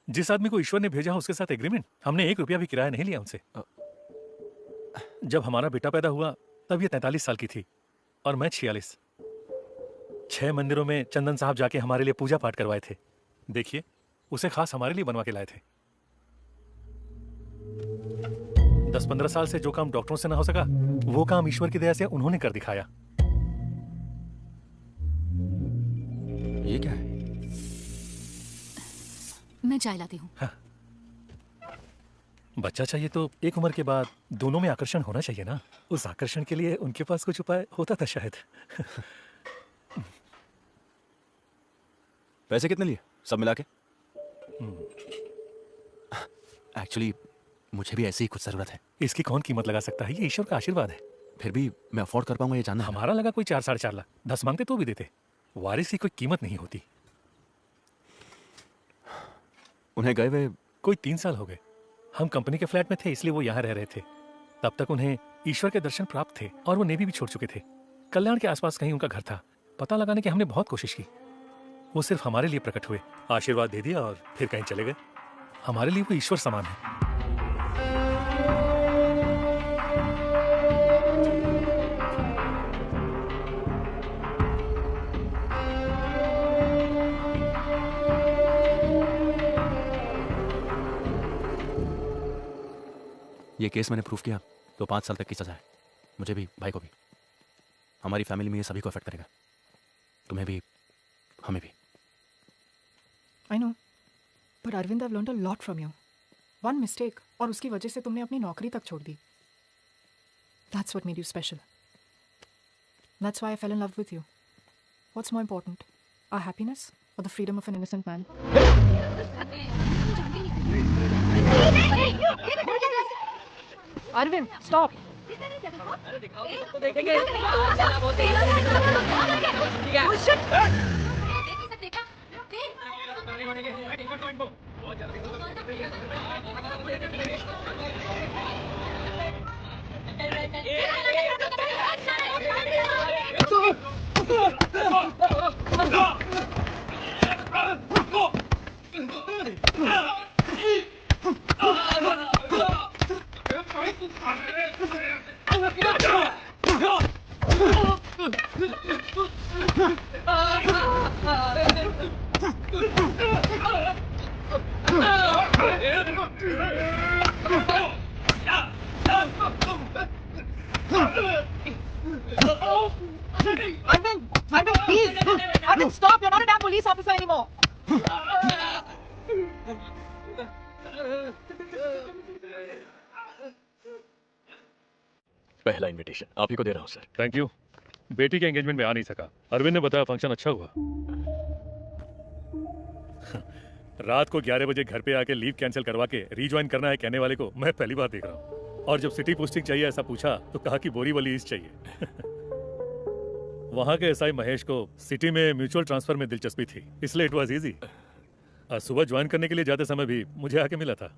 जिस आदमी को ईश्वर ने भेजा उसके साथ एग्रीमेंट? हमने 1 रुपया भी किराया नहीं लिया उनसे। जब हमारा बेटा पैदा हुआ तब ये 43 साल की थी और मैं 46। 6 मंदिरों में चंदन साहब जाके हमारे लिए पूजा पाठ करवाए थे। देखिए, उसे खास हमारे लिए बनवा के लाए थे। 10-15 साल से जो काम डॉक्टरों से ना हो सका, वो काम ईश्वर की दया से उन्होंने कर दिखाया। ये क्या है? मैं चाय लाती हूँ। हाँ। बच्चा चाहिए तो एक उम्र के बाद दोनों में आकर्षण होना चाहिए ना। उस आकर्षण के लिए उनके पास कुछ उपाय होता था शायद। पैसे कितने लिए सब मिला के? एक्चुअली मुझे भी ऐसी ही कुछ जरूरत है। इसकी कौन कीमत लगा सकता है? ये ईश्वर का आशीर्वाद है। फिर भी मैं अफोर्ड कर पाऊंगा ये जानना। हमारा लगा कोई 4-4.5 लाख। 10 मांगते तो भी देते। वारिस की कोई कीमत नहीं होती। उन्हें गए हुए कोई 3 साल हो गए। हम कंपनी के फ्लैट में थे इसलिए वो यहाँ रह रहे थे। तब तक उन्हें ईश्वर के दर्शन प्राप्त थे और वो नेवी भी छोड़ चुके थे। कल्याण के आसपास कहीं उनका घर था। पता लगाने की हमने बहुत कोशिश की। वो सिर्फ हमारे लिए प्रकट हुए, आशीर्वाद दे दिया और फिर कहीं चले गए। हमारे लिए वो ईश्वर समान है। ये केस मैंने प्रूफ किया तो 5 साल तक की सजा है। मुझे भी, भाई को भी। हमारी फैमिली में ये सभी को अफेक्ट करेगा। तुम्हें भी, हमें भी। I know, but Arvind, I've learned a lot from you. One mistake और उसकी वजह से तुमने अपनी नौकरी तक छोड़ दी. That's what made you special. That's why I fell in love with you. What's more important, our happiness or the freedom of an innocent man? Arvind, stop. Oh shit! Arvind, please! Arvind, stop! You're not a damn police officer anymore! पहला invitation आप ही को दे रहा हूँ sir. Thank you. बेटी के engagement में आ नहीं सका। अरविंद ने बताया फंक्शन अच्छा हुआ। रात को 11 बजे घर पे आके लीव कैंसिल करवा के रीज्वाइन करना है कहने वाले को मैं पहली बार देख रहा हूँ। और जब सिटी पोस्टिंग चाहिए ऐसा पूछा तो कहा कि बोरीवली ईस्ट चाहिए। वहां के एसआई महेश को सिटी में म्यूचुअल ट्रांसफर में दिलचस्पी थी, इसलिए इट वाज इजी। सुबह ज्वाइन करने के लिए जाते समय भी मुझे आके मिला था।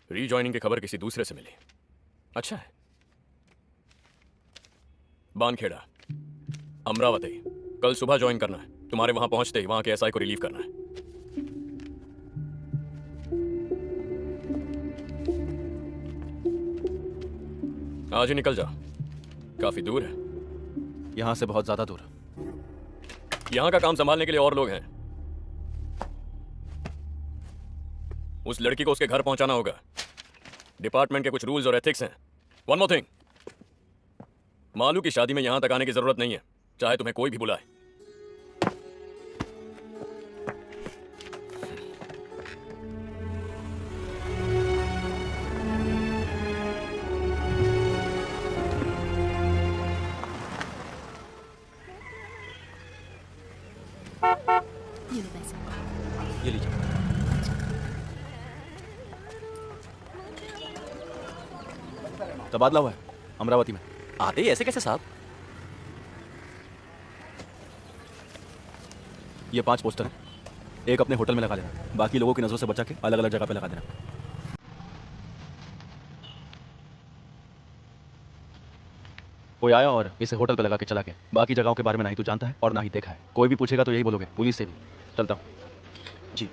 रीजॉइनिंग की खबर किसी दूसरे से मिली। अच्छा है। बानखेड़ा, अमरावती, कल सुबह ज्वाइन करना है। तुम्हारे वहां पहुंचते ही वहां के एसआई को रिलीव करना है। आज ही निकल जाओ, काफी दूर है। यहां से बहुत ज्यादा दूर। यहां का काम संभालने के लिए और लोग हैं। उस लड़की को उसके घर पहुंचाना होगा। डिपार्टमेंट के कुछ रूल्स और एथिक्स हैं। वन मोर थिंग, मालू की शादी में यहां तक आने की जरूरत नहीं है, चाहे तुम्हें कोई भी बुलाए। ये लो पैसे। ये लीजिए। तबादला हुआ है अमरावती में। आते ही ऐसे कैसे साहब? ये 5 पोस्टर हैं। एक अपने होटल में लगा लेना, बाकी लोगों की नजरों से बचा के अलग अलग जगह पे लगा देना। कोई आया और इसे होटल पे लगा के चला गया। बाकी जगहों के बारे में ना ही तू जानता है और ना ही देखा है। कोई भी पूछेगा तो यही बोलोगे, पुलिस से भी। चलता हूँ जी।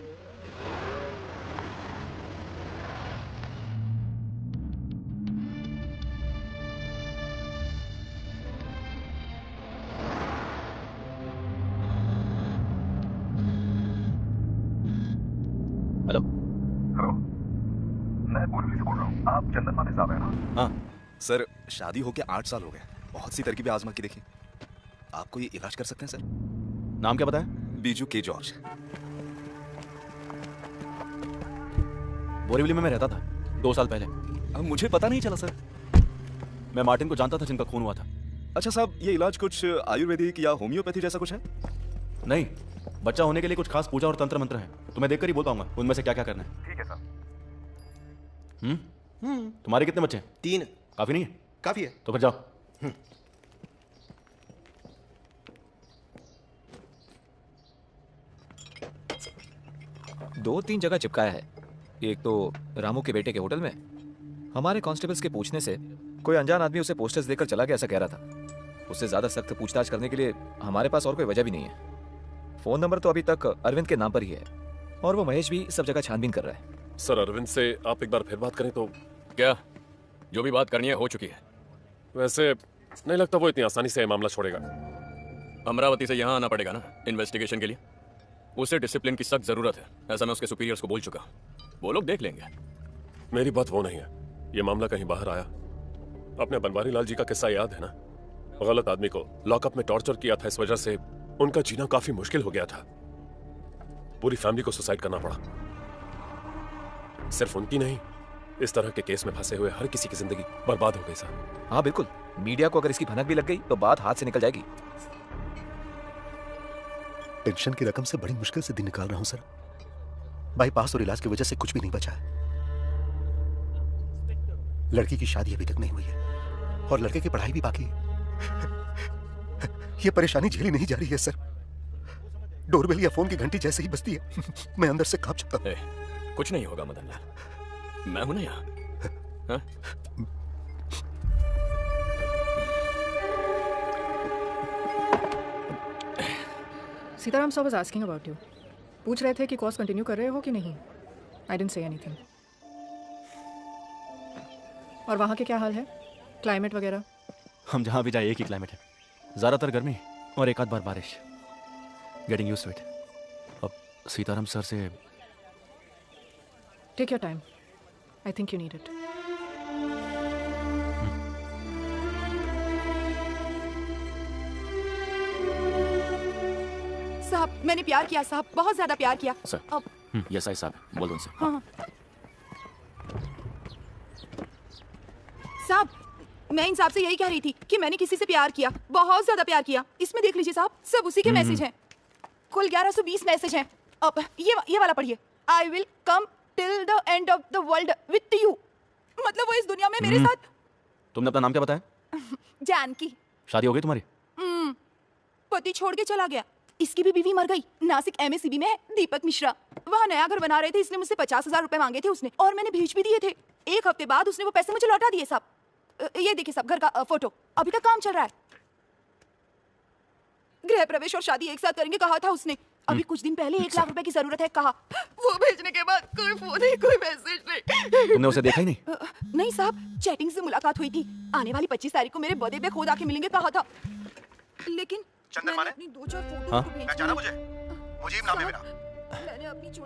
हेलो हेलो, मैं बोरवली से बोल रहा हूँ। आप चंदन माने साहब हैं ना? हाँ सर, शादी होके 8 साल हो गए। बहुत सी तरकीबें आजमा के देखी। आपको ये इलाज कर सकते हैं सर। नाम क्या बताया? बीजू के जॉर्ज। बोरीवली में मैं रहता था 2 साल पहले। अब मुझे पता नहीं चला सर। मैं मार्टिन को जानता था जिनका खून हुआ था। अच्छा साहब, ये इलाज कुछ आयुर्वेदिक या होम्योपैथी जैसा कुछ है? नहीं, बच्चा होने के लिए कुछ खास पूजा और तंत्र मंत्र हैं। तुम्हें देखकर ही बोल पाऊंगा उनमें से क्या क्या करना है। ठीक है सर। तुम्हारे कितने बच्चे हैं? 3। काफी नहीं है? काफी है। तो फिर जाओ। 2-3 जगह चिपकाया है। एक तो रामू के बेटे के होटल में। हमारे कांस्टेबल्स के पूछने से कोई अनजान आदमी उसे पोस्टर्स देकर चला गया, ऐसा कह रहा था। उससे ज्यादा सख्त पूछताछ करने के लिए हमारे पास और कोई वजह भी नहीं है। फोन नंबर तो अभी तक अरविंद के नाम पर ही है और वो महेश भी सब जगह छानबीन कर रहा है। सर, अरविंद से आप एक बार फिर बात करें तो। क्या? जो भी बात करनी है हो चुकी है। वैसे नहीं लगता वो इतनी आसानी से ये मामला छोड़ेगा। अमरावती से यहाँ आना पड़ेगा ना इन्वेस्टिगेशन के लिए। उसे डिसिप्लिन की सख्त जरूरत है, ऐसा मैं उसके सुपीरियर्स को बोल चुका। वो लोग देख लेंगे। मेरी बात वो नहीं है, ये मामला कहीं बाहर आया। अपने बनवारी लाल जी का किस्सा याद है ना? गलत आदमी को लॉकअप में टॉर्चर किया था, इस वजह से उनका जीना काफी मुश्किल हो गया था। पूरी फैमिली को सुसाइड करना पड़ा। सिर्फ उनकी नहीं, इस तरह के केस में फंसे हुए हर किसी की जिंदगी बर्बाद हो गई साहब। हाँ बिल्कुल, मीडिया को अगर इसकी भनक भी लग गई तो बात हाथ से निकल जाएगी। पेंशन की रकम से बड़ी मुश्किल से दिन निकाल रहा हूं सर। बाईपास और इलाज की वजह से कुछ भी नहीं बचा है। लड़की की शादी अभी तक नहीं हुई है और लड़के की पढ़ाई भी बाकी है। यह परेशानी झेली नहीं जा रही है सर। डोरबेल या फोन की घंटी जैसे ही बजती है मैं अंदर से कांप जाता हूं। कुछ नहीं होगा मदन लाल, मैं हूं ना यहाँ। हाँ? सीताराम साहब वाज आस्किंग अबाउट यू। पूछ रहे थे कि कोर्स कंटिन्यू कर रहे हो कि नहीं। I didn't say anything. और वहाँ के क्या हाल है, क्लाइमेट वगैरह? हम जहाँ भी जाए एक ही क्लाइमेट है, ज़्यादातर गर्मी और एक आध बार बारिश। Getting used to it. अब सीताराम सर से take your time, I think you need it. साहब, मैंने प्यार किया साहब, बहुत ज्यादा प्यार किया। सर, अब यस आई साहब, बोल दो उनसे। हाँ साहब, मैं इन साहब से यही कह रही थी कि मैंने किसी से प्यार किया, बहुत ज्यादा प्यार किया। इसमें देख लीजिए साहब, सब उसी के मैसेज हैं। कुल 1120 मैसेज हैं। अब ये वाला पढ़िए। I will come till the end of the world with you. मतलब वो इस दुनिया में मेरे साथ। तुमने अपना नाम क्या बताया? जानकी। शादी हो गई तुम्हारी? पति छोड़ के चला गया। इसकी भी बीवी मर गई। नासिक एमएसीबी में है, दीपक मिश्रा। वहाँ नया घर बना रहे थे, इसलिए मुझसे 50,000 रुपए मांगे थे उसने, और मैंने भेज भी दिए थे। 1 हफ्ते बाद उसने वो पैसे मुझे लौटा दिए साहब। ये देखिए साहब, घर का फोटो, अभी तक काम चल रहा है। गृह प्रवेश और शादी एक साथ करेंगे कहा था उसने। अभी कुछ दिन पहले 1 लाख रुपए की जरूरत है कहा। वो भेजने के बाद कोई फोन नहीं, कोई मैसेज नहीं। तुमने उसे देखा ही नहीं? नहीं साहब, चैटिंग से मुलाकात हुई थी। आने वाली 25 तारीख को मेरे बर्थडे पे खुद आके मिलेंगे कहा था, लेकिन चंदन माने अपनी 2-4 फोटो हाँ? पहचाना मुझे? मुजीब नाम है मेरा।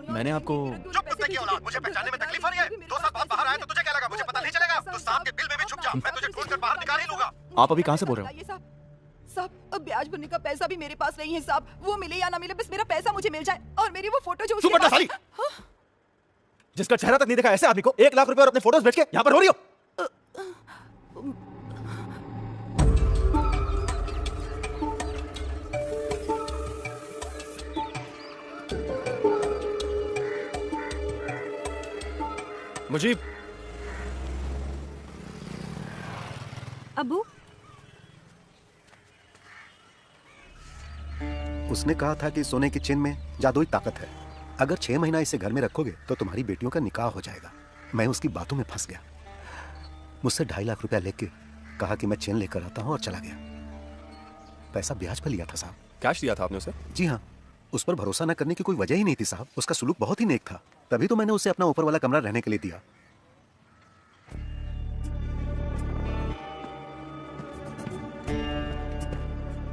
मैंने आपको चुप कुत्ते की औलाद, मुझे पहचानने में तकलीफ हो रही है? 2 साल बाद बाहर आया तो तुझे क्या लगा मुझे पता नहीं चलेगा? तो साहब के बिल में भी छुप जा, मैं तुझे ढूंढ कर बाहर निकाल ही लूंगा। आप अभी कहाँ से बोल रहे हो? साहब, अब ब्याज भरने का पैसा भी मेरे पास नहीं है साहब। वो मिले या ना मिले, बस मेरा पैसा मुझे मिल जाए और मेरी वो फोटो जो उसके सुपर साली, जिसका चेहरा तक नहीं देखा ऐसे आदमी को 1 लाख रुपए और अपने फोटोज भेज के यहाँ पर हो रही हो? मुजीब, अब्बू, उसने कहा था कि सोने की चेन में जादुई ताकत है। अगर 6 महीना इसे घर में रखोगे तो तुम्हारी बेटियों का निकाह हो जाएगा। मैं उसकी बातों में फंस गया। मुझसे 2.5 लाख रुपया लेके कहा कि मैं चेन लेकर आता हूँ और चला गया। पैसा ब्याज पर लिया था साहब। कैश दिया था आपने उसे? जी हाँ, उस पर भरोसा न करने की कोई वजह ही नहीं थी साहब। उसका सुलूक बहुत ही नेक था, तभी तो मैंने उसे अपना ऊपर वाला कमरा रहने के लिए दिया।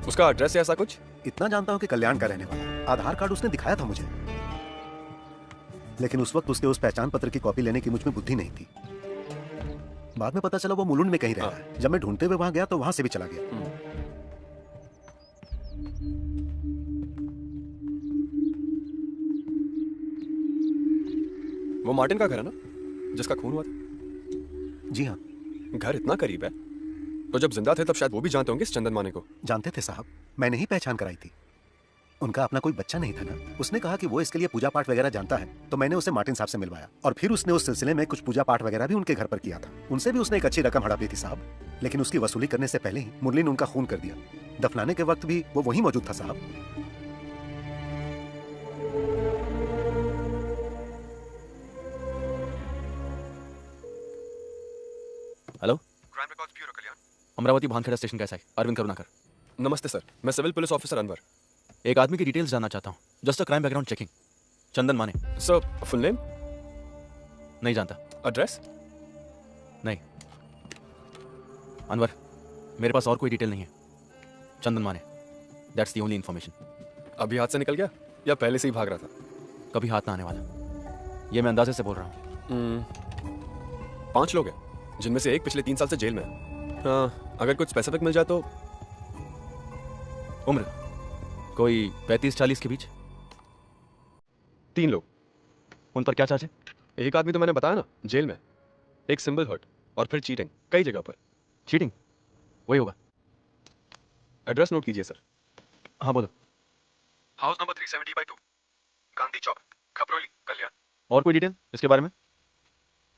उसका एड्रेस है ऐसा कुछ? इतना जानता हूं कि कल्याण का रहने वाला। आधार कार्ड उसने दिखाया था मुझे, लेकिन उस वक्त उसके उस पहचान पत्र की कॉपी लेने की मुझ में बुद्धि नहीं थी। बाद में पता चला वो मुलुंड में कहीं रह रहा है। जब मैं ढूंढते हुए वहां गया तो वहां से भी चला गया। वो मार्टिन का घर है ना, जिसका खून हुआ था? जी हाँ। घर इतना करीब है तो जब जिंदा थे तब शायद वो भी जानते होंगे इस चंदन माने को। जानते थे साहब, मैंने ही पहचान कराई थी। उनका अपना कोई बच्चा नहीं था ना। उसने कहा कि वो इसके लिए पूजा पाठ वगैरह जानता है, तो मैंने उसे मार्टिन साहब से मिलवाया और फिर उसने उस सिलसिले में कुछ पूजा पाठ वगैरह भी उनके घर पर किया था। उनसे भी उसने एक अच्छी रकम हड़प ली थी साहब, लेकिन उसकी वसूली करने से पहले ही मुरली ने उनका खून कर दिया। दफनाने के वक्त भी वो वहीं मौजूद था साहब। हेलो, क्राइम रिकॉर्ड्स ब्यूरो कल्याण। अमरावती भानखेड़ा स्टेशन कैसा है? अरविंद करुणाकर। नमस्ते सर, मैं सिविल पुलिस ऑफिसर अनवर। एक आदमी की डिटेल्स जानना चाहता हूँ। Just a crime background checking. Chandan Mane. Sir, full name? नहीं जानता। एड्रेस? नहीं। अनवर, मेरे पास और कोई डिटेल नहीं है। चंदन माने, दैट्स द ओनली इन्फॉर्मेशन। अभी हाथ से निकल गया या पहले से ही भाग रहा था? कभी हाथ ना आने वाला, ये मैं अंदाजे से बोल रहा हूँ। 5 लोग हैं, जिनमें से एक पिछले 3 साल से जेल में है। हाँ, अगर कुछ स्पेसिफिक मिल जाए तो। उम्र कोई 35-40 के बीच। 3 लोग। उन पर क्या चार्ज है? एक आदमी तो मैंने बताया ना, जेल में। एक सिंबल हर्ट और फिर चीटिंग कई जगह पर। चीटिंग वही होगा। एड्रेस नोट कीजिए सर। हाँ बोलो। हाउस नंबर 370/2, गांधी चौक, खपरोली, कल्याण। और कोई डिटेल इसके बारे में?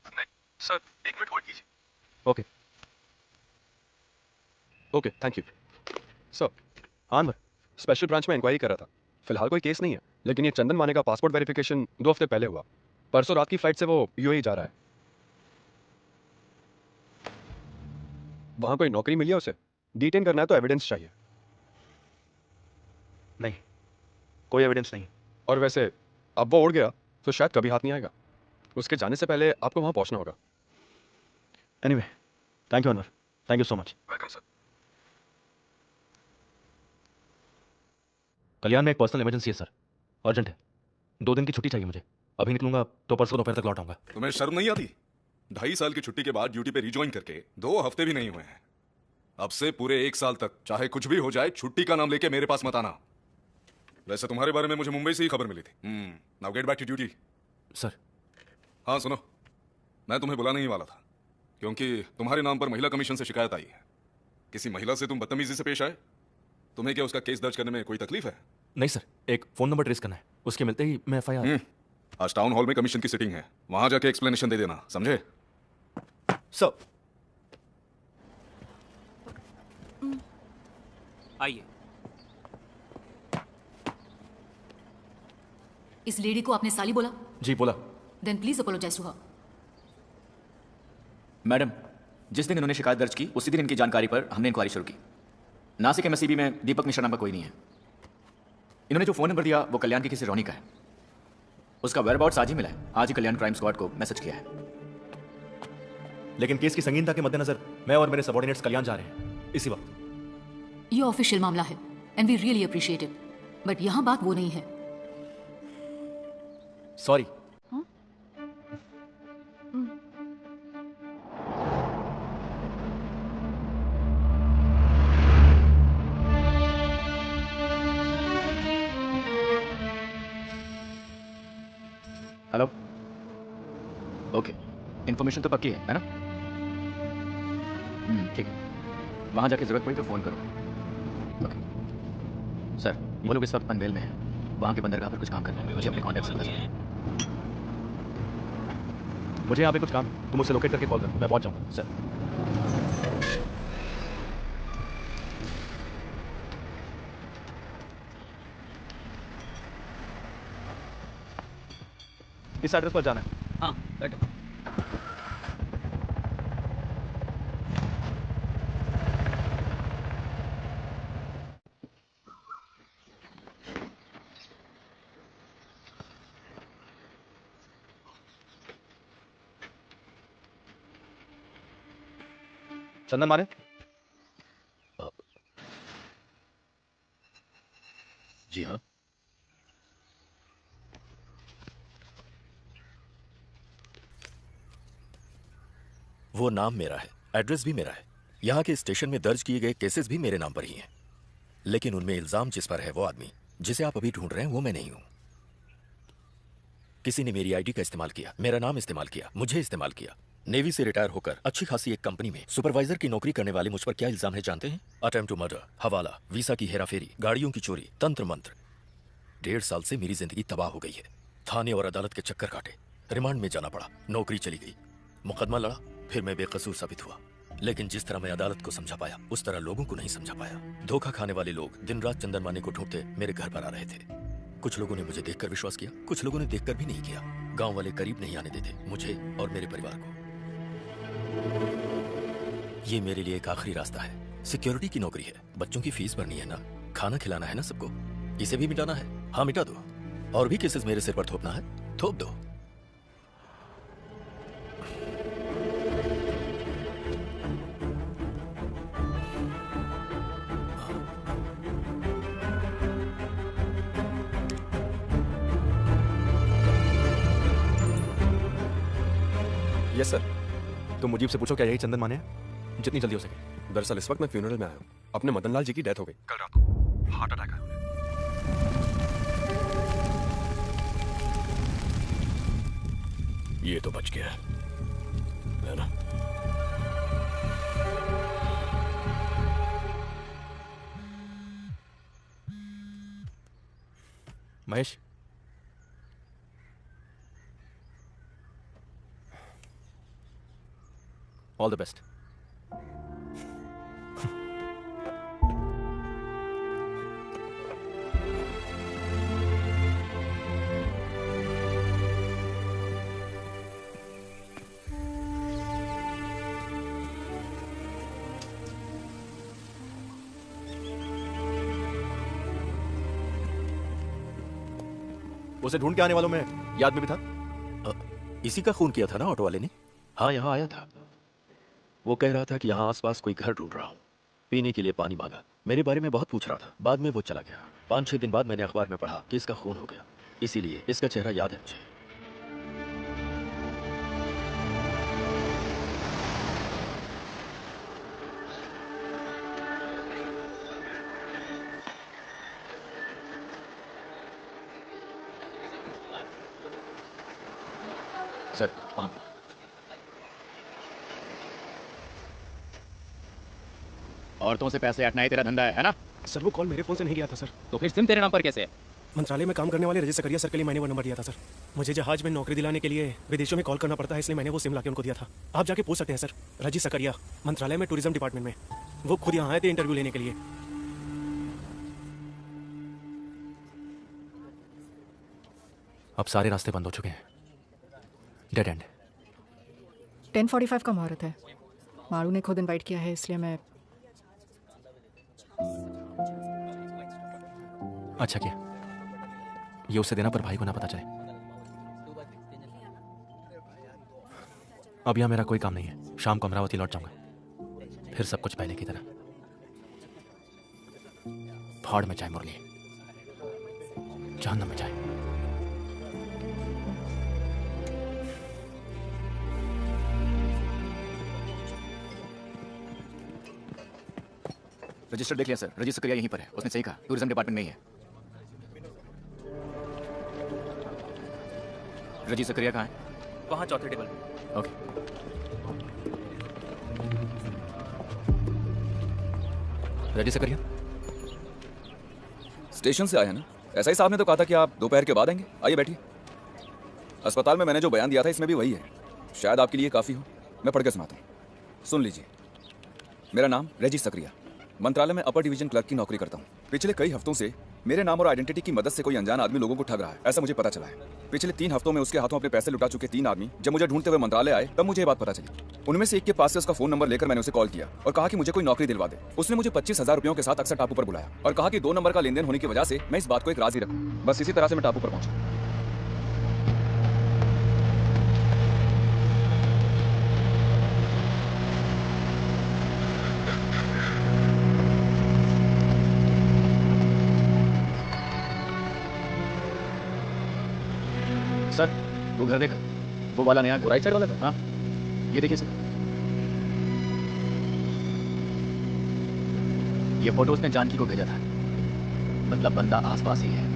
नहीं सर, 1 मिनट होल्ड कीजिए। Okay okay, thank you sir. हाँ अनवर, स्पेशल ब्रांच में इंक्वायरी कर रहा था। फिलहाल कोई केस नहीं है, लेकिन ये चंदन माने का पासपोर्ट वेरिफिकेशन 2 हफ्ते पहले हुआ। परसों रात की फ्लाइट से वो यूएई जा रहा है। वहां कोई नौकरी मिली है उसे? डिटेन करना है तो एविडेंस चाहिए। नहीं, कोई एविडेंस नहीं। और वैसे अब वो उड़ गया तो शायद कभी हाथ नहीं आएगा। उसके जाने से पहले आपको वहां पहुंचना होगा। Anyway, thank you Anwar, thank you so much. Welcome sir. Kalyan में एक पर्सनल इमरजेंसी है सर, अर्जेंट है। 2 दिन की छुट्टी चाहिए मुझे। अभी निकलूंगा तो परसों दोपहर तक लौट आऊंगा। तुम्हें शर्म नहीं आती? 2.5 साल की छुट्टी के बाद ड्यूटी पे रिज्वाइन करके 2 हफ्ते भी नहीं हुए हैं। अब से पूरे 1 साल तक चाहे कुछ भी हो जाए, छुट्टी का नाम लेके मेरे पास मत आना। वैसे तुम्हारे बारे में मुझे मुंबई से ही खबर मिली थी। Now get back to duty. Sir. हाँ सुनो, मैं तुम्हें बुलाने ही वाला था, क्योंकि तुम्हारे नाम पर महिला कमीशन से शिकायत आई है। किसी महिला से तुम बदतमीजी से पेश आए। तुम्हें क्या उसका केस दर्ज करने में कोई तकलीफ है? नहीं सर, एक फोन नंबर ट्रेस करना है, उसके मिलते ही मैं एफआईआर। आज टाउन हॉल में कमीशन की सिटिंग है, वहां जाके एक्सप्लेनेशन दे देना, समझे? सर। आइए। इस लेडी को आपने साली बोला? जी बोला। Then please apologise to her. Madam, जिस दिन इन्होंने शिकायत दर्ज की उसी दिन इनकी जानकारी पर हमने इंक्वायरी शुरू की। नासिक एमएससीबी में दीपक मिश्रा नाम का कोई नहीं है। इन्होंने जो फोन नंबर दिया वो कल्याण की किसी रोनी का है। उसका वेयरअबाउट्स आज ही मिला है। आज ही कल्याण क्राइम स्क्वाड को मैसेज किया है। लेकिन केस की संगीनता के मद्देनजर मैं और मेरे सबॉर्डिनेट्स कल्याण जा रहे हैं इसी वक्त। ये ऑफिशियल मामला है and we really appreciate it, but यहाँ बात वो नहीं है। सॉरी। हेलो। ओके, इन्फॉर्मेशन तो पक्की है ना? ठीक है, वहां जाके जरूरत पड़ी तो फोन करो। ओके सर, वो लोग इस वक्त पनवेल में हैं। वहां के बंदरगाह पर कुछ काम कर रहे हैं। मुझे अपने कॉन्टैक्ट से बता दीजिए। मुझे यहाँ पे कुछ काम, तुम मुझसे लोकेट करके कॉल करो, मैं पहुंच जाऊंगा। सर इस एड्रेस पर जाना है। हाँ बैठो। चंदन माने? जी हाँ। वो नाम मेरा है, एड्रेस भी मेरा है, यहाँ के स्टेशन में दर्ज किए गए केसेस भी मेरे नाम पर ही हैं। लेकिन उनमें इल्जाम जिस पर है वो आदमी जिसे आप अभी ढूंढ रहे हैं वो मैं नहीं हूं। किसी ने मेरी आईडी का इस्तेमाल किया, मेरा नाम इस्तेमाल किया, मुझे इस्तेमाल किया। नेवी से रिटायर होकर अच्छी खासी एक कंपनी में सुपरवाइजर की नौकरी करने वाले मुझ पर क्या इल्जाम है जानते हैं? अटेम्प्ट टू मर्डर, हवाला, वीसा की हेराफेरी, गाड़ियों की चोरी, तंत्र मंत्र। 1.5 साल से मेरी जिंदगी तबाह हो गई है। थाने और अदालत के चक्कर काटे, रिमांड में जाना पड़ा, नौकरी चली गई, मुकदमा लड़ा, फिर मैं बेकसूर साबित हुआ। लेकिन जिस तरह मैं अदालत को समझा पाया उस तरह लोगों को नहीं समझा पाया। धोखा खाने वाले लोग दिन रात चंदन माने को ढूंढते मेरे घर पर आ रहे थे। कुछ लोगों ने मुझे देखकर विश्वास किया, कुछ लोगों ने देखकर भी नहीं किया। गांव वाले करीब नहीं आने देते मुझे और मेरे परिवार को। ये मेरे लिए एक आखिरी रास्ता है। सिक्योरिटी की नौकरी है, बच्चों की फीस भरनी है ना, खाना खिलाना है ना सबको। इसे भी मिटाना है? हाँ मिटा दो। और भी केसेस मेरे सिर पर थोपना है? थोप दो। Yes sir. तुम मुजीब से पूछो क्या यही चंदन माने हैं? जितनी जल्दी हो सके। दरअसल इस वक्त मैं फ्यूनरल में आया हूँ। अपने मदन लाल जी की डेथ हो गई कल रात को, हार्ट अटैक आया। ये तो बच गया है ना? Mahesh, all the best. उसे ढूंढ के आने वालों में ये आदमी भी था? इसी का खून किया था ना ऑटो वाले ने? हाँ यहाँ आया था। वो कह रहा था कि यहाँ आसपास कोई घर ढूंढ रहा हूँ। पीने के लिए पानी मांगा, मेरे बारे में बहुत पूछ रहा था। बाद में वो चला गया। 5-6 दिन बाद मैंने अखबार में पढ़ा कि इसका खून हो गया, इसीलिए इसका चेहरा याद है मुझे। सर औरतों से पैसे हटना ही तेरा धंधा है ना? सर वो कॉल मेरे फोन से नहीं गया था सर। तो फिर सिम तेरे नाम पर कैसे है? मंत्रालय में काम करने वाले रजित सकरिया सर के लिए मैंने वो नंबर दिया था सर। मुझे जहाज में नौकरी दिलाने के लिए विदेशों में कॉल करना पड़ता है, इसलिए मैंने वो सिम लाके उनको दिया था। आप जाके पूछ सकते हैं सर। रजित सकरिया, मंत्रालय में टूरिज्म डिपार्टमेंट में। वो खुद यहाँ आए थे इंटरव्यू लेने के लिए। अब सारे रास्ते बंद हो चुके हैं, डेड एंड। 10:45 का मुहूर्त है। मारू ने खुद इनवाइट किया है, इसलिए मैं अच्छा किया, ये उसे देना पर भाई को ना पता चले। अब यहाँ मेरा कोई काम नहीं है, शाम को अमरावती लौट जाऊंगा, फिर सब कुछ पहले की तरह। भाड़ में जाए मुरली, जहन्नम में जाए। रजिस्टर देख लिया सर, रजिस्टर सक्रिया यहीं पर है, उसने सही कहा, टूरिज्म डिपार्टमेंट में ही है। रजिस्टर सक्रिया कहाँ है? वहाँ चौथे टेबल पे। ओके। रजिस्टर करिए। स्टेशन से आए हैं ना? एसआई साहब ने तो कहा था कि आप दोपहर के बाद आएंगे। आइए बैठिए। अस्पताल में मैंने जो बयान दिया था इसमें भी वही है, शायद आपके लिए काफ़ी हो। मैं पढ़ के सुनाता हूँ, सुन लीजिए। मेरा नाम रेजी सक्रिया, मंत्रालय में अपर डिवीजन क्लर्क की नौकरी करता हूँ। पिछले कई हफ्तों से मेरे नाम और आइडेंटिटी की मदद से कोई अनजान आदमी लोगों को ठग रहा है, ऐसा मुझे पता चला है। पिछले 3 हफ्तों में उसके हाथों अपने पैसे लुटा चुके 3 आदमी जब मुझे ढूंढते हुए मंत्रालय आए तब मुझे ये बात पता चली। उनमें से एक के पास से उसका फोन नंबर लेकर मैंने उसे कॉल किया और कहा कि मुझे कोई नौकरी दिलवा दे। उसने मुझे 25,000 रुपयों के साथ अक्सर टापू पर बुलाया और कहा कि 2 नंबर का लेनदेन होने की वजह से मैं इस बात को एक राज ही रखूं। बस इसी तरह से मैं टापू पर पहुंचा। सर वो घर देखा, वो वाला नया राइट साइड वाला था। हाँ ये देखिए सर, ये फोटो उसने जानकी को भेजा था, मतलब बंदा आसपास ही है।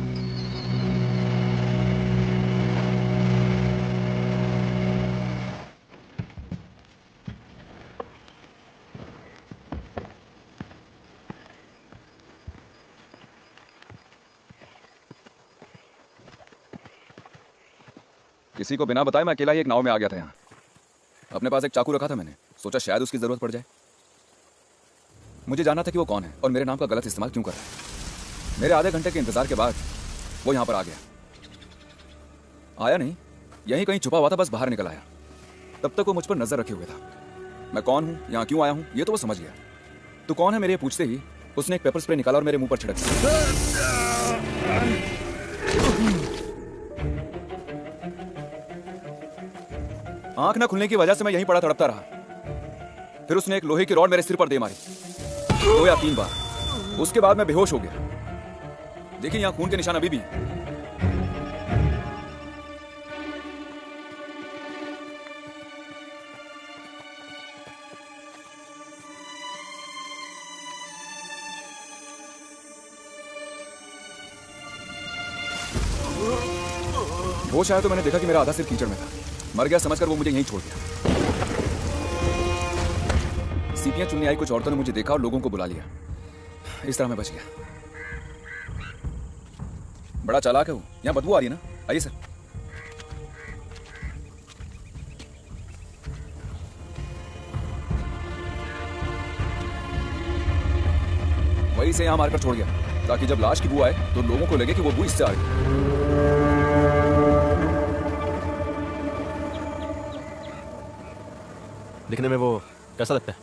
किसी को बिना बताए मैं अकेला ही एक नाव में आ गया था यहाँ। अपने पास एक चाकू रखा था, मैंने सोचा शायद उसकी जरूरत पड़ जाए। मुझे जानना था कि वो कौन है और मेरे नाम का गलत इस्तेमाल क्यों कर रहा है। मेरे आधे घंटे के इंतजार के बाद वो यहाँ पर आ गया। आया नहीं, यहीं कहीं छुपा हुआ था, बस बाहर निकल आया। तब तक वो मुझ पर नजर रखे हुए था। मैं कौन हूँ, यहाँ क्यों आया हूँ, ये तो वो समझ गया। तू कौन है मेरे पूछते ही उसने एक पेपर स्प्रे निकाला और मेरे मुंह पर छिड़क दिया। आंख न खुलने की वजह से मैं यहीं पड़ा तड़पता रहा। फिर उसने एक लोहे की रॉड मेरे सिर पर दे मारी 2 या 3 बार। उसके बाद मैं बेहोश हो गया। देखिए यहाँ खून के निशान अभी भी हैं। होश आया तो मैंने देखा कि मेरा आधा सिर कीचड़ में था। मर गया समझकर वो मुझे यहीं छोड़ गया। सीपियां चुनने आई कुछ औरतों ने मुझे देखा और लोगों को बुला लिया। इस तरह मैं बच गया। बड़ा चालाक है वो। यहाँ बदबू आ रही है ना? आइए सर। वहीं से यहाँ मारकर छोड़ गया ताकि जब लाश की बू आए तो लोगों को लगे कि वो बू इससे आ रही है। दिखने में वो कैसा लगता है?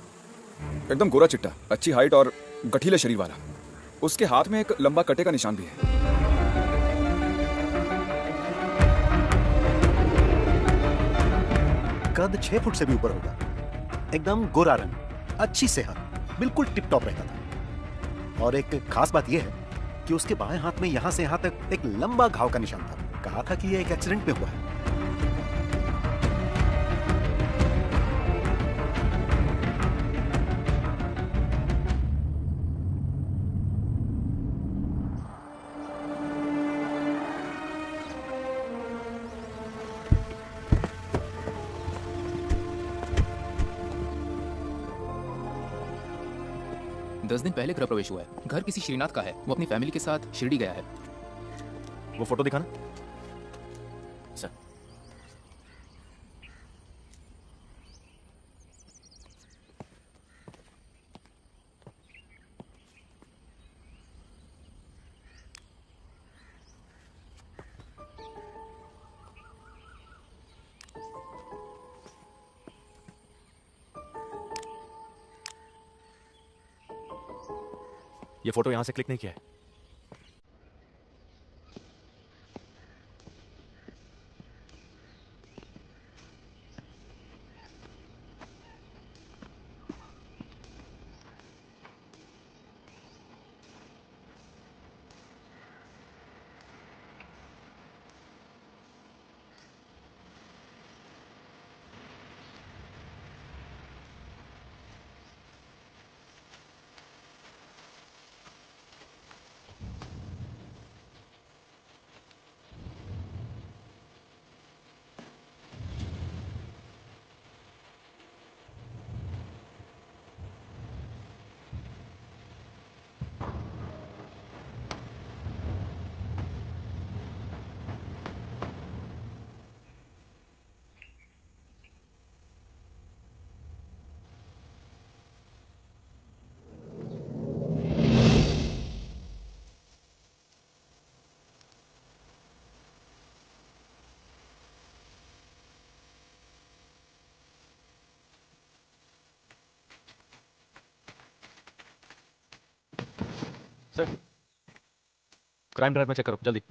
एकदम गोरा चिट्टा, अच्छी हाइट और गठीले शरीर वाला। उसके हाथ में एक लंबा कटे का निशान भी है। कद 6 फुट से भी ऊपर होगा, एकदम गोरा रंग, अच्छी सेहत, बिल्कुल टिप टॉप रहता था। और एक खास बात यह है कि उसके बाएं हाथ में यहां से यहां तक एक लंबा घाव का निशान था। कहा था कि यह एक एक्सीडेंट में हुआ है। दस दिन पहले गृह प्रवेश हुआ है। घर किसी श्रीनाथ का है, वो अपनी फैमिली के साथ शिरडी गया है। वो फोटो दिखाना सर। ये फोटो यहां से क्लिक नहीं किया है। सर, क्राइम ड्राइव में चेक करो जल्दी।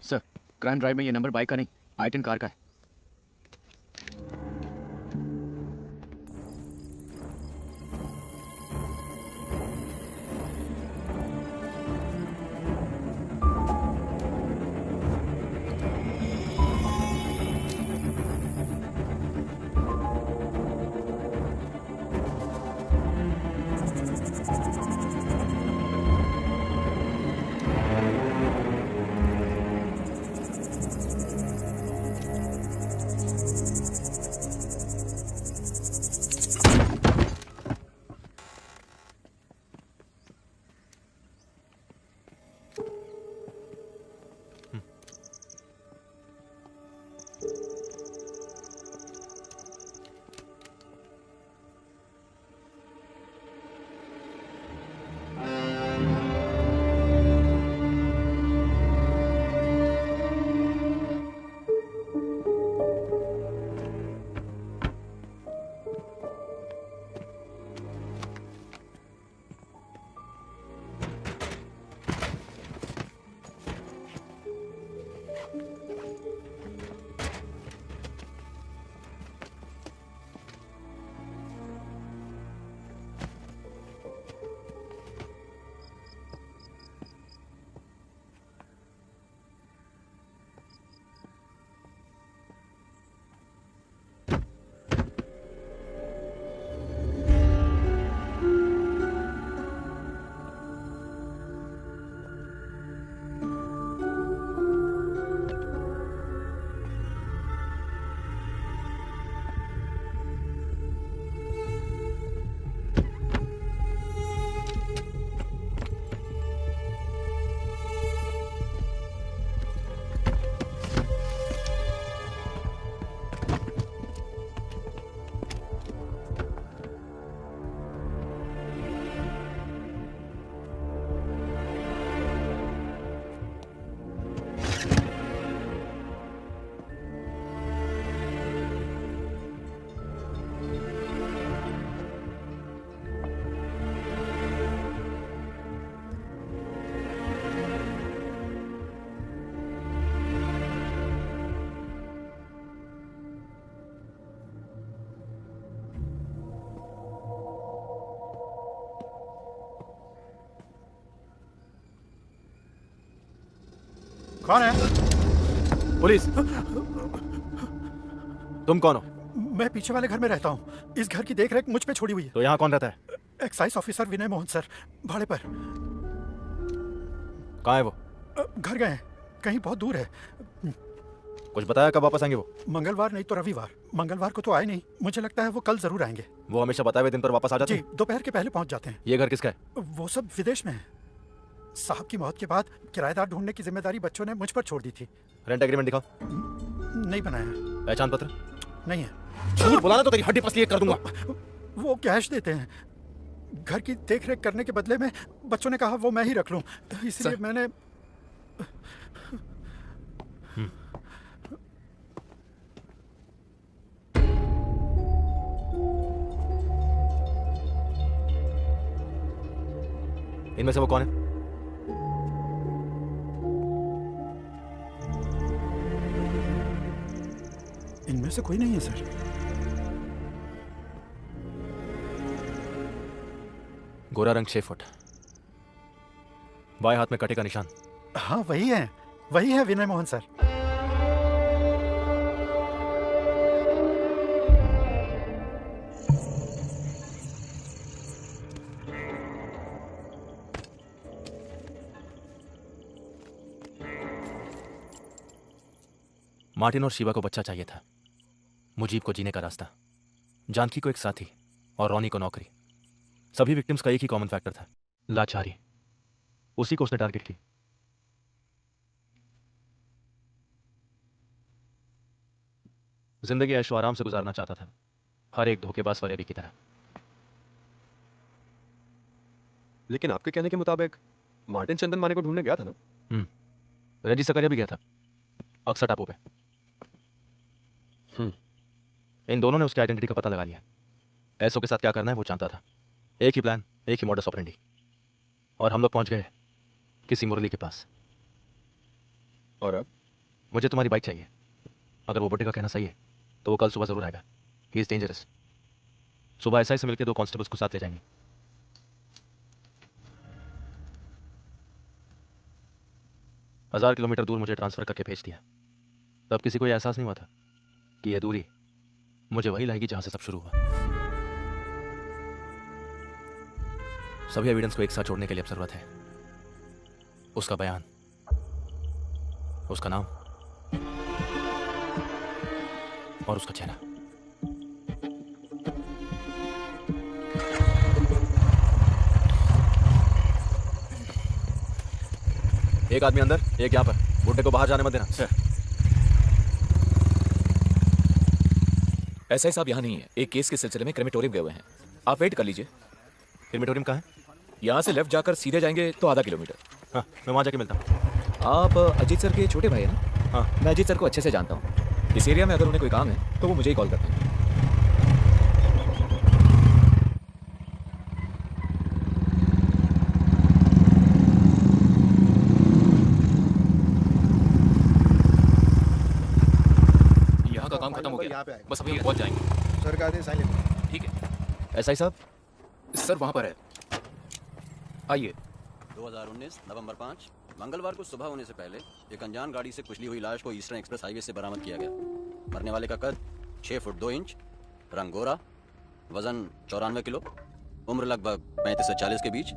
सर, क्राइम ड्राइव में ये नंबर बाइक का नहीं, i10 कार का है। कौन है? पुलिस। तुम कौन हो? मैं पीछे वाले घर में रहता हूँ। इस घर की देखरेख मुझ पे छोड़ी हुई है। तो यहाँ कौन रहता है? एक्साइज ऑफिसर विनय मोहन सर, भाड़े पर। कहाँ है वो? घर गए हैं, कहीं बहुत दूर है। कुछ बताया कब वापस आएंगे वो? मंगलवार नहीं तो रविवार। मंगलवार को तो आए नहीं, मुझे लगता है वो कल जरूर आएंगे। वो हमेशा बताए हुए दिन पर वापस आ जाते हैं? जी, दोपहर के पहले पहुंच जाते हैं। ये घर किसका है? वो सब विदेश में है। साहब की मौत के बाद किराएदार ढूंढने की जिम्मेदारी बच्चों ने मुझ पर छोड़ दी थी। रेंट एग्रीमेंट दिखाओ। नहीं बनाया। पहचान पत्र? नहीं है। झूठ बोला ना तो तेरी हड्डी पसली कर दूंगा। वो कैश देते हैं। घर की देखरेख करने के बदले में बच्चों ने कहा वो मैं ही रख लूं, इसलिए मैंने। इनमें से वो कौन है? इनमें से कोई नहीं है सर। गोरा रंग 6 फुट, बाएं हाथ में कटे का निशान। हाँ वही है विनय मोहन सर। मार्टिन और शिवा को बच्चा चाहिए था, मुजीब को जीने का रास्ता, जानकी को एक साथी और रॉनी को नौकरी। सभी विक्टिम्स का एक ही कॉमन फैक्टर था, लाचारी। उसी को उसने टारगेट की। जिंदगी ऐशो आराम से गुजारना चाहता था, हर एक धोखेबाज फरेबी की तरह। लेकिन आपके कहने के मुताबिक मार्टिन चंदन माने को ढूंढने गया था ना? रेजी सकरिया भी गया था, अक्सर टापू पे। इन दोनों ने उसकी आइडेंटिटी का पता लगा लिया। एसओ के साथ क्या करना है वो जानता था। एक ही प्लान, एक ही मॉडस ऑपरेंडी। और हम लोग पहुंच गए किसी मुरली के पास। और अब? मुझे तुम्हारी बाइक चाहिए। अगर वो बुड्ढे का कहना सही है तो वो कल सुबह जरूर आएगा। He is dangerous. सुबह एसआई से मिलकर 2 कांस्टेबल्स को साथ ले जाएंगे। हजार किलोमीटर दूर मुझे ट्रांसफर करके भेज दिया। तब किसी को यह एहसास नहीं हुआ था कि यह दूरी मुझे वही लाएगी जहां से सब शुरू हुआ। सभी एविडेंस को एक साथ जोड़ने के लिए अब जरूरत है उसका बयान, उसका नाम और उसका चेहरा। एक आदमी अंदर, एक यहां पर। बुड्ढे को बाहर जाने मत देना। एसआई साहब यहाँ नहीं है, एक केस के सिलसिले में क्रेमेटोरियम गए हुए हैं। आप वेट कर लीजिए। क्रेमेटोरियम कहाँ है? यहाँ से लेफ्ट जाकर सीधे जाएंगे तो आधा किलोमीटर। हाँ, मैं वहाँ जाके मिलता हूँ। आप अजीत सर के छोटे भाई हैं ना? हाँ। मैं अजीत सर को अच्छे से जानता हूँ। इस एरिया में अगर उन्हें कोई काम है तो वो मुझे ही कॉल करते हैं। यहाँ का काम खत्म हो गया, बस अभी हम पहुँच जाएंगे। सर का आदेश साइन लेते। ठीक है। एसआई साहब? सर वहाँ पर है, आइए। 2019 नवंबर 5 मंगलवार को सुबह होने से पहले एक अनजान गाड़ी से कुचली हुई लाश को ईस्टर्न एक्सप्रेस हाईवे से बरामद किया गया। मरने वाले का कद 6 फुट 2 इंच, रंग गोरा, वजन 94 किलो, उम्र लगभग 35 से 40 के बीच,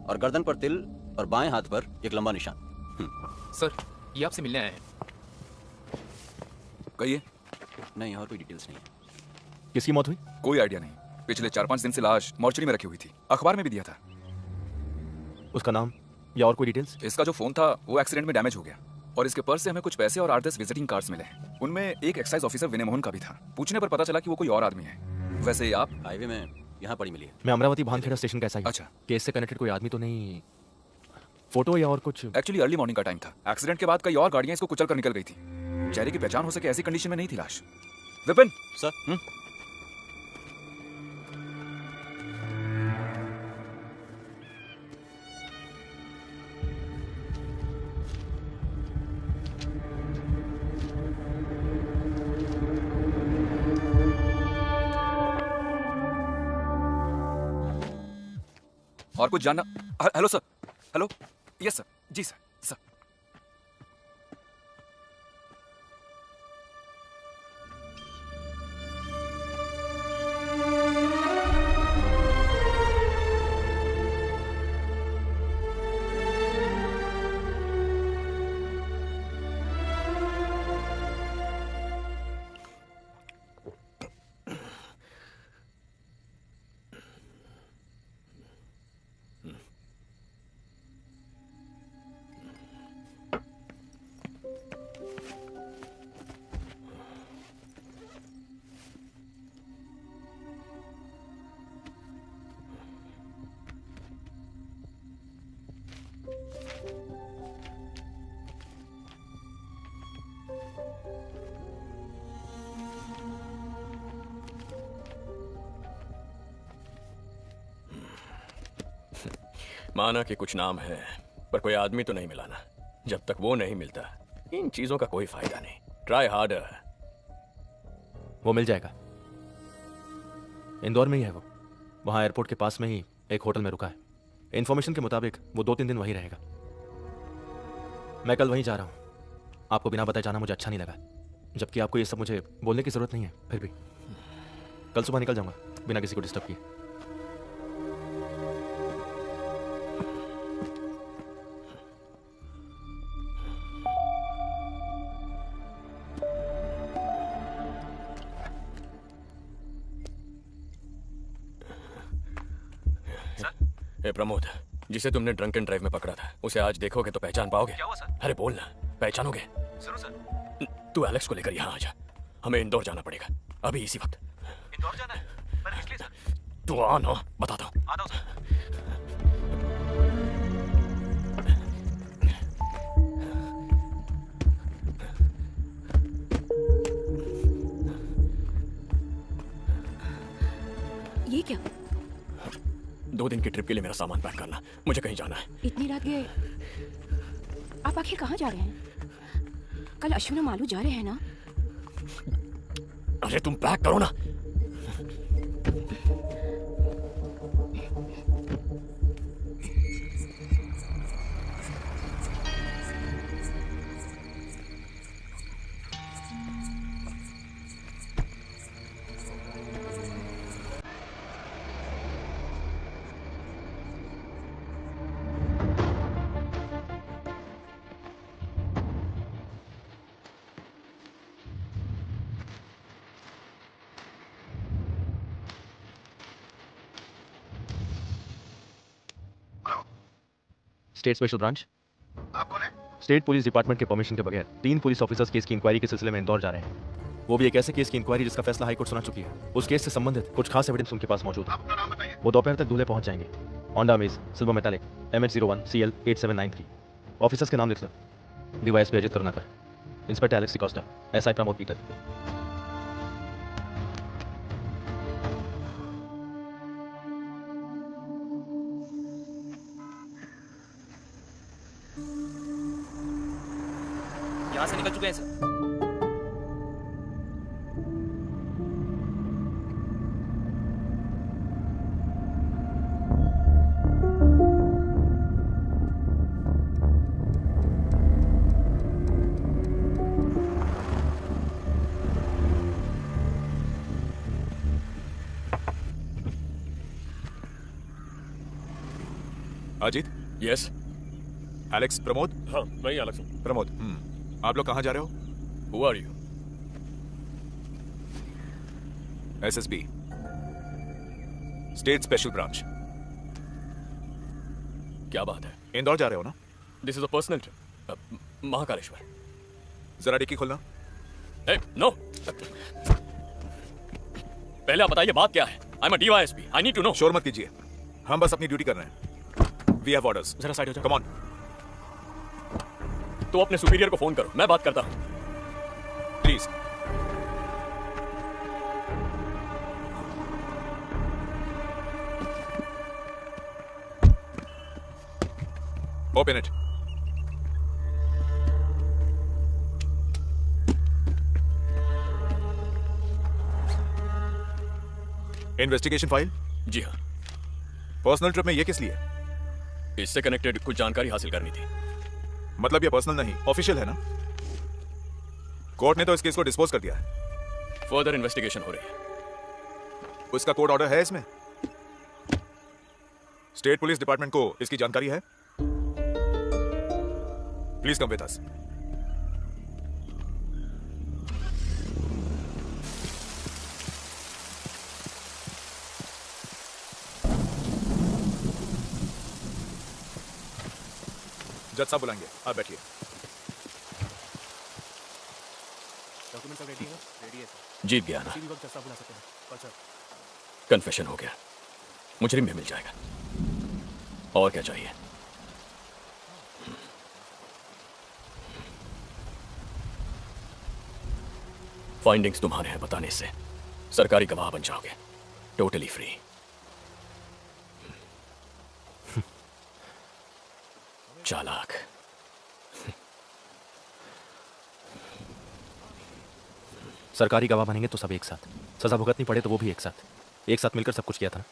और गर्दन पर तिल और बाएं हाथ पर एक लंबा निशान। सर ये आपसे मिलने आए हैं। कहिए। नहीं, और कोई डिटेल्स नहीं। किसकी मौत हुई? कोई आइडिया नहीं। पिछले 4-5 दिन से लाश मॉर्चरी में रखी हुई थी, अखबार में भी दिया था। उसका नाम या और कोई डिटेल्स? इसका जो फोन था वो एक्सीडेंट में डैमेज हो गया, और इसके पर्स से हमें कुछ पैसे और 8-10 विजिटिंग कार्ड्स मिले हैं। उनमें एक एक्साइज ऑफिसर विनय मोहन का भी था। पूछने पर पता चला कि वो कोई और आदमी है। वैसे आप? हाईवे में यहाँ पड़ी मिली है। मैं अमरावती भानखेड़ा स्टेशन का एसआई। अच्छा। केस से कनेक्टेड कोई आदमी तो नहीं? फोटो या और कुछ? एक्चुअली अर्ली मॉर्निंग का टाइम था। एक्सीडेंट के बाद कई और गाड़ियां इसको कुचल कर निकल गई थी। चेहरे की पहचान हो सके ऐसी कंडीशन में नहीं थी लाश। विपिन सर। और कुछ जानना? Hello sir. Hello. Yes sir. जी सर। सर माना कि कुछ नाम है, पर कोई आदमी तो नहीं मिला ना। जब तक वो नहीं मिलता इन चीजों का कोई फायदा नहीं। Try harder. वो मिल जाएगा। इंदौर में ही है वो। वहां एयरपोर्ट के पास में ही एक होटल में रुका है। इन्फॉर्मेशन के मुताबिक वो 2-3 दिन वहीं रहेगा। मैं कल वहीं जा रहा हूं। आपको बिना बताए जाना मुझे अच्छा नहीं लगा, जबकि आपको ये सब मुझे बोलने की जरूरत नहीं है। फिर भी कल सुबह निकल जाऊंगा बिना किसी को डिस्टर्ब किए। ए प्रमोद, जिसे तुमने ड्रंक एंड ड्राइव में पकड़ा था, उसे आज देखोगे तो पहचान पाओगे? क्या हुआ सर? अरे बोल ना, पहचानोगे? जरूर सर। तू एलेक्स को लेकर यहाँ आ जा। हमें इंदौर जाना पड़ेगा अभी इसी वक्त। इंदौर जाना है? पर किस लिए सर? तू आ ना, बताता हूँ। आता हूँ सर। ये क्या? 2 दिन की ट्रिप के लिए मेरा सामान पैक करना, मुझे कहीं जाना है। इतनी रात के आप आखिर कहाँ जा रहे हैं? कल अश्विन और मालू जा रहे हैं ना? अरे तुम पैक करो ना। State special branch. आप कौन है? स्टेट पुलिस डिपार्टमेंट के परमिशन के बगैर 3 पुलिस ऑफिसर्स केस की इंक्वायरी के सिलसिले में इंदौर जा रहे हैं। वो भी एक ऐसे केस की इंक्वायरी जिसका फैसला हाई कोर्ट सुना चुकी है। उस केस से संबंधित कुछ खास एविडेंस उनके पास मौजूद है। वो दोपहर तक दूल्हे पहुंच जाएंगे। Honda amaze silver metallic MH01 CL 8793। Officers के नाम लिख लो। DYSP Ajit Karunakar, inspector Alex D'Costa, SI Pramod Peter. यहाँ से निकल चुके हैं sir. Ajit. Yes. Alex Pramod. हाँ मैं ही एलेक्स हूँ। प्रमोद, आप लोग कहाँ जा रहे हो? Who are you? SSB, state special branch. क्या बात है? इंदौर जा रहे हो ना? This is a personal trip. Mahakaleshwar. जरा डिक्की खोलना। नो। पहले आप बताइए बात क्या है? I'm a DYSP. I need to know. शोर मत कीजिए, हम बस अपनी ड्यूटी कर रहे हैं। We have orders. जरा साइड हो जाओ। Come on. तो अपने सुपीरियर को फोन करो, मैं बात करता हूं। Please. Open it. Investigation file? जी हाँ। पर्सनल ट्रिप में ये किस लिए? इससे कनेक्टेड कुछ जानकारी हासिल करनी थी। मतलब ये पर्सनल नहीं, ऑफिशियल है ना? कोर्ट ने तो इस केस को डिस्पोज कर दिया है। फर्दर इन्वेस्टिगेशन हो रही है। उसका कोर्ट ऑर्डर है इसमें? स्टेट पुलिस डिपार्टमेंट को इसकी जानकारी है? Please come with us. जज साहब बुलाएंगे, आप बैठिए। डॉक्यूमेंट सब रेडी है ना? रेडी है सर। जीत गया ना? किसी भी वक्त जज साहब बुला सकते हैं। कल सर। कन्फेशन हो गया, मुजरिम भी मिल जाएगा। और क्या चाहिए? फाइंडिंग्स तुम्हारे हैं बताने से सरकारी गवाह बन जाओगे, टोटली फ्री। चालाक। सरकारी गवाह बनेंगे तो सब एक साथ, सजा भुगतनी पड़े तो वो भी एक साथ मिलकर सब कुछ किया था ना।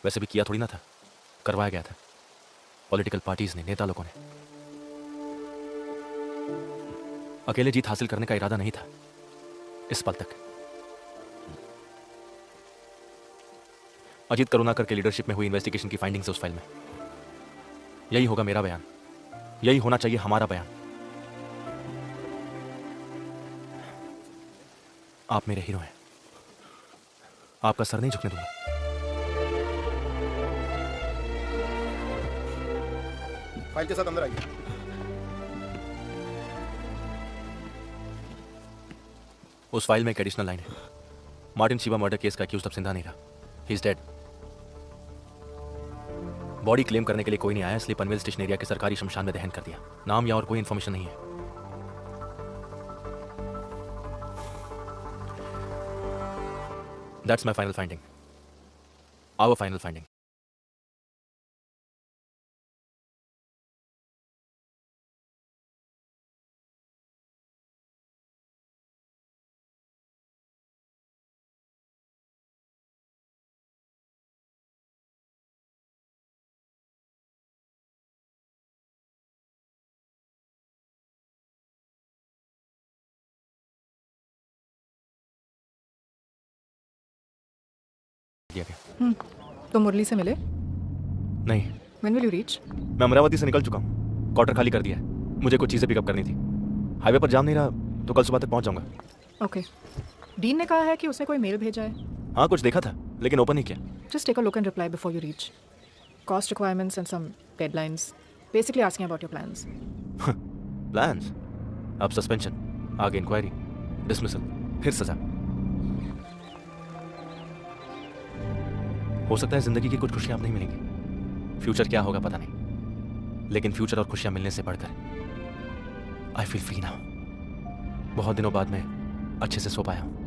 वैसे भी किया थोड़ी ना था, करवाया गया था पॉलिटिकल पार्टीज ने, नेता लोगों ने। अकेले जीत हासिल करने का इरादा नहीं था इस पल तक। अजीत करुणाकर के लीडरशिप में हुई इन्वेस्टिगेशन की फाइंडिंग्स उस फाइल में। यही होगा मेरा बयान, यही होना चाहिए हमारा बयान। आप मेरे हीरो हैं, आपका सर नहीं झुकने दूंगा। फाइल के साथ अंदर आइए। उस फाइल में एक एडिशनल लाइन है, मार्टिन शिवा मर्डर केस का अक्यूज्ड अब जिंदा नहीं रहा, he is dead. Body claim करने के लिए कोई नहीं आया, इसलिए पनवेल स्टेशन एरिया के सरकारी शमशान में दहन कर दिया। नाम या और कोई इंफॉर्मेशन नहीं है। That's my final finding, our final finding. दिया गया। तो मुरली से मिले? नहीं। When will you reach? मैं अमरावती से निकल चुका हूँ, क्वार्टर खाली कर दिया है। मुझे कुछ चीज़ें पिकअप करनी थी। हाईवे पर जाम नहीं रहा तो कल सुबह तक पहुँच जाऊँगा। ओके। डीन ने कहा है कि उसने कोई मेल भेजा है। हाँ, कुछ देखा था लेकिन ओपन नहीं किया। Just take a look and reply before you reach. Cost requirements and some deadlines. Basically asking about your plans. Plans? अब सस्पेंशन, आगे इंक्वायरी, डिसमिसल, फिर सजा। हो सकता है जिंदगी की कुछ खुशियां अब नहीं मिलेंगी, फ्यूचर क्या होगा पता नहीं, लेकिन फ्यूचर और खुशियां मिलने से बढ़कर आई फील फ्री नाउ। बहुत दिनों बाद मैं अच्छे से सो पाया हूं।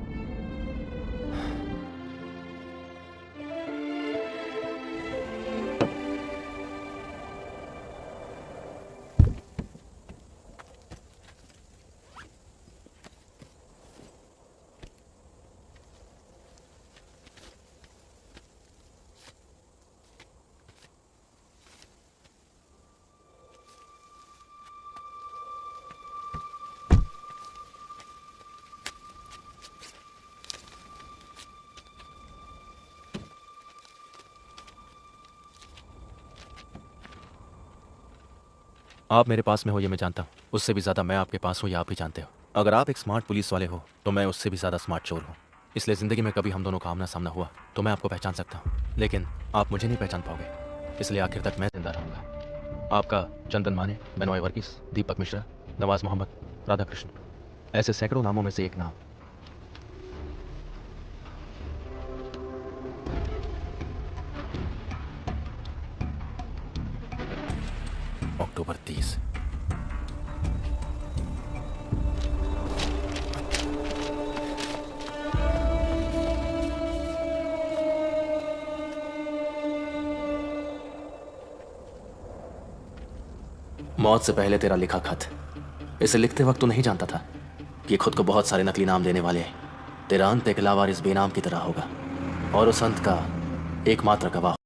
आप मेरे पास में हो ये मैं जानता हूँ, उससे भी ज़्यादा मैं आपके पास हूँ ये आप भी जानते हो। अगर आप एक स्मार्ट पुलिस वाले हो तो मैं उससे भी ज़्यादा स्मार्ट चोर हूँ। इसलिए ज़िंदगी में कभी हम दोनों का आमना सामना हुआ तो मैं आपको पहचान सकता हूँ, लेकिन आप मुझे नहीं पहचान पाओगे। इसलिए आखिर तक मैं जिंदा रहूँगा। आपका चंदन माने, बेनॉय वर्गीस, दीपक मिश्रा, नवाज मोहम्मद, राधा कृष्ण, ऐसे सैकड़ों नामों में से एक नाम। अक्टूबर 30। मौत से पहले तेरा लिखा खत। इसे लिखते वक्त तू नहीं जानता था कि खुद को बहुत सारे नकली नाम देने वाले तेरा अंत एक लावारिस बेनाम की तरह होगा, और उस अंत का एकमात्र गवाह